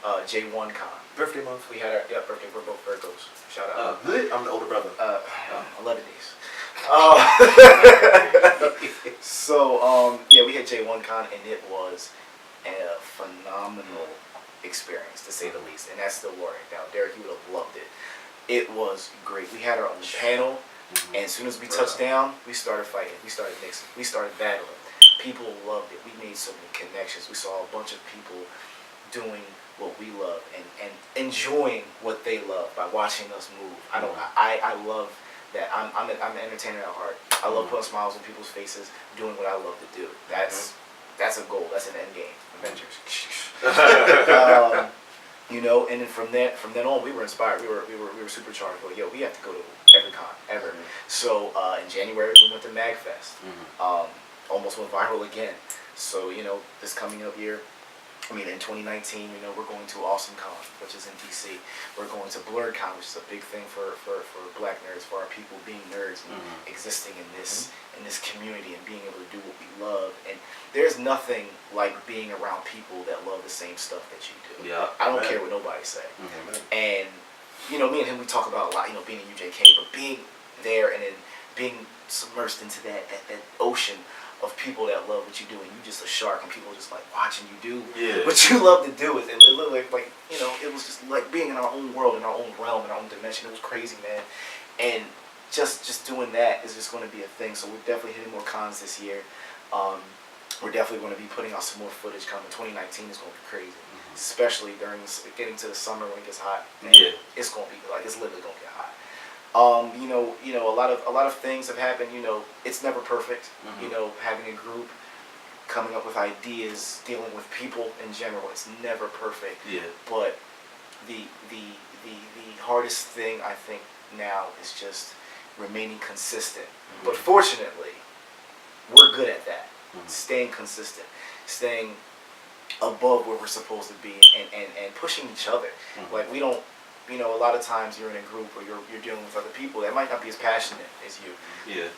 J1 Con. Birthday month. We had our birthday. We're both Virgos. Shout out. I'm the older brother. 11 days. Yeah, we had J1 Con, and it was a phenomenal experience, to say the least. And that's still working out. Derrick, you would have loved it. It was great. We had our own panel, and as soon as we touched down, we started fighting. We started mixing. We started battling. People loved it. We made so many connections. We saw a bunch of people doing what we love and enjoying what they love by watching us move. I love that. I'm an entertainer at heart. I love putting smiles on people's faces, doing what I love to do. That's a goal. That's an end game. Avengers. And then from then on, we were inspired. We were supercharged. Well, yo, we have to go to every con ever. So in January, we went to MagFest. Almost went viral again. So this coming up year, in 2019, we're going to Awesome Con, which is in DC. We're going to Blurred Con, which is a big thing for black nerds, for our people being nerds and existing in this community and being able to do what we love. And there's nothing like being around people that love the same stuff that you do. Yeah. I don't care what nobody say. And me and him, we talk about a lot, being in UJK, but being there and then being submersed into that ocean of people that love what you do, and you just a shark, and people just like watching you do what you love to do. It looked like it was just like being in our own world, in our own realm, in our own dimension. It was crazy, man. And just doing that is just going to be a thing. So we're definitely hitting more cons this year. We're definitely going to be putting out some more footage coming. 2019 is going to be crazy, especially during getting to the summer when it gets hot. Man, it's going to be like, it's literally going to get hot. A lot of things have happened. It's never perfect. Having a group, coming up with ideas, dealing with people in general, it's never perfect. But the hardest thing I think now is just remaining consistent. But fortunately, we're good at that. Staying consistent, staying above where we're supposed to be, and pushing each other. Like we don't. A lot of times you're in a group or you're dealing with other people that might not be as passionate as you.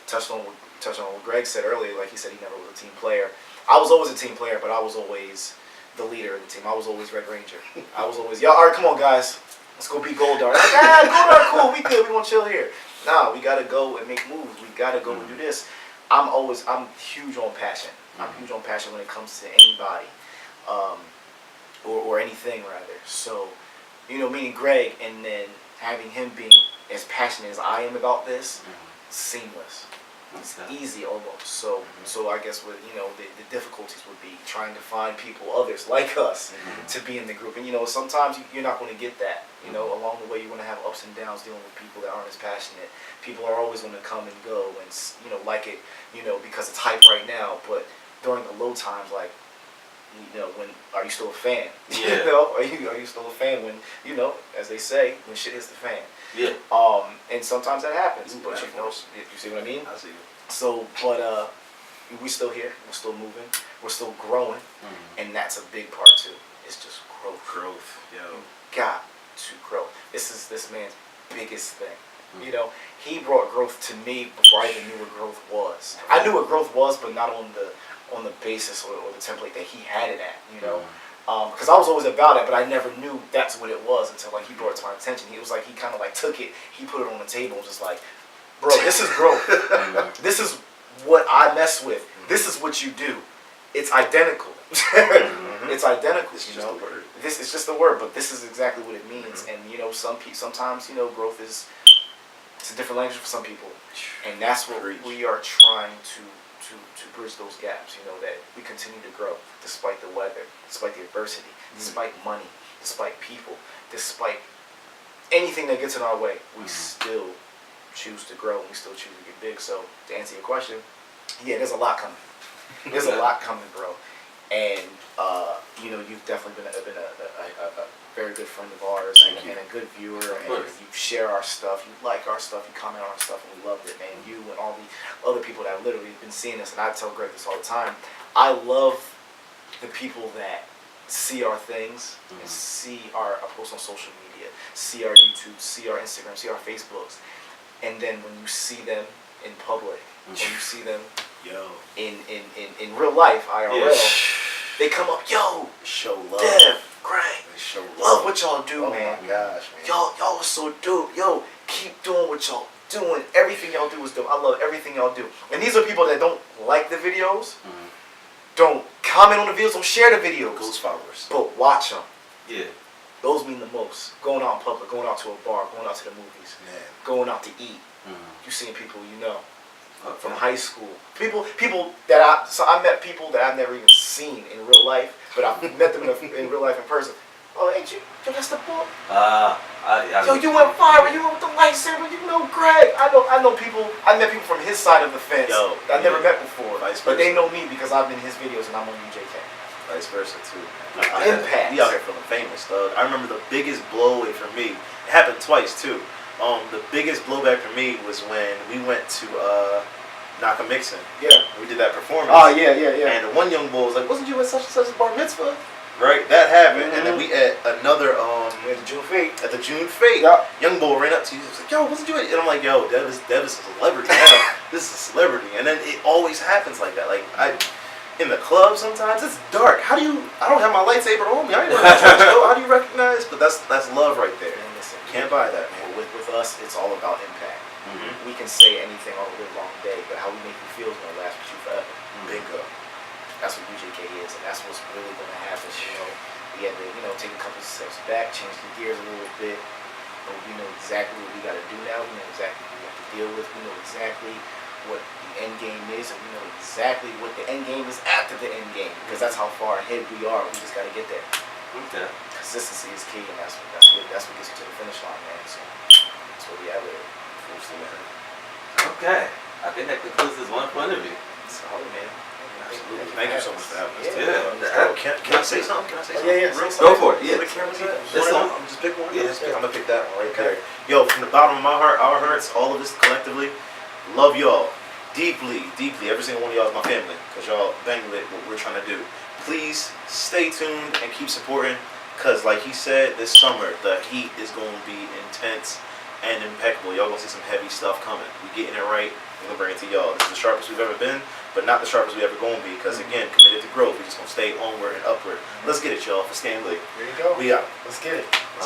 Touched on what Greg said earlier. Like he said, he never was a team player. I was always a team player, but I was always the leader of the team. I was always Red Ranger. I was always, all right, come on guys, let's go beat Goldar. Like, Goldar, cool, we good, we gonna chill here. Nah, we gotta go and make moves. We gotta go and do this. I'm huge on passion. I'm huge on passion when it comes to anybody, or anything rather. So. Meeting Greg and then having him being as passionate as I am about this, seamless. It's easy almost. So I guess what the difficulties would be trying to find people, others like us, to be in the group. And sometimes you're not going to get that. Along the way you're going to have ups and downs dealing with people that aren't as passionate. People are always going to come and go and like it, because it's hype right now. But during the low times, like. When are you still a fan? Are you still a fan when as they say, when shit hits the fan? And sometimes that happens, but you see what I mean? I see you. So, but we're still here. We're still moving. We're still growing, and that's a big part too. It's just growth. You got to grow. This is this man's biggest thing. He brought growth to me before I even knew what growth was. I knew what growth was, but not on the basis or the template that he had it at. Because I was always about it, but I never knew that's what it was until like he brought it to my attention. He was like, he kind of like took it, he put it on the table, and just like, bro, this is growth. This is what I mess with. This is what you do. It's identical. It's identical. It's you just know, a word. this is just a word, but this is exactly what it means. And you know, sometimes you know, growth is it's a different language for some people, and that's what we are trying to bridge those gaps. You know, that we continue to grow despite the weather, despite the adversity, despite money, despite people, despite anything that gets in our way. We still choose to grow, and we still choose to get big. So to answer your question, yeah, there's a lot coming. There's a lot coming, bro. And you know, you've definitely been a very good friend of ours and a good viewer. And you share our stuff, you like our stuff, you comment on our stuff, and we loved it, man. You and all the other people that have literally been seeing us, and I tell Greg this all the time. I love the people that see our things and see our posts on social media, see our YouTube, see our Instagram, see our Facebooks, and then when you see them in public, when you see them in real life, IRL, they come up, yo, Show love. Dev, Greg, They show love what y'all do, Oh man. my gosh, man. Y'all are so dope. Yo, keep doing what y'all doing. Everything y'all do is dope. I love everything y'all do. And these are people that don't like the videos, don't comment on the videos, don't share the videos, Ghost followers. but watch them. Yeah. Those mean the most. Going out in public, going out to a bar, going out to the movies, Man. going out to eat. You seeing people you know from Okay. high school. People that I met people that I've never even seen in real life, but I've met them in real life in person. Oh, ain't you? Yo, that's the boy. Yo, you went viral. You went with the lightsaber. You know Greg. I know people. I met people from his side of the fence Yo, that I never met before. Vice But they versa. know me because I've been in his videos and I'm on UJK. Vice versa too. Impact. We out here feeling famous, dog. I remember the biggest blowaway for me. It happened twice too. The biggest blowback for me was when we went to Naka Mixon. Yeah. We did that performance. Oh yeah. And the one young boy was like, "Wasn't you at such and such a bar mitzvah?" Right. That happened. And then we at another We had the June Fate. at the June Fate. Yeah. Young boy ran up to you. He was like, "Yo, wasn't you at?" And I'm like, "Yo, Dev is a celebrity now. This is a celebrity." And then it always happens like that. Like in the club sometimes it's dark. How do you? I don't have my lightsaber on me. I ain't how do you recognize? But that's love right there. And listen, Can't buy that, man. with us, it's all about impact. We can say anything all the long day, but how we make you feel is gonna last with you forever. Bingo. That's what UJK is, and that's what's really gonna happen. You know, we had to, take a couple of steps back, change the gears a little bit, but we know exactly what we got to do now. We know exactly what we have to deal with. We know exactly what the end game is, and we know exactly what the end game is after the end game, because that's how far ahead we are. We just got to get there. Okay. Consistency is key, and that's what gets you to the finish line, man. So that's what we have with it. Okay. I think that concludes this one point of view. Solid, man. Absolutely. Thank you so much for having us. Yeah. Can I say something? Can I say something? Yeah. Real Go quick? for it. Yeah. Where the camera's at? This one? I'm just pick one. Yeah. I'm gonna pick that one right there. Yo, from the bottom of my heart, our hearts, all of us collectively, love y'all deeply, deeply. Every single one of y'all is my family, cause y'all bang with what we're trying to do. Please stay tuned and keep supporting, cause like he said, this summer the heat is going to be intense and impeccable. Y'all gonna see some heavy stuff coming. We getting it right. We're gonna bring it to y'all. This is the sharpest we've ever been, but not the sharpest we ever gonna be. Cause again, committed to growth. We just gonna stay onward and upward. Let's get it, y'all. For Stan Lee. There you go. We out. Let's get it.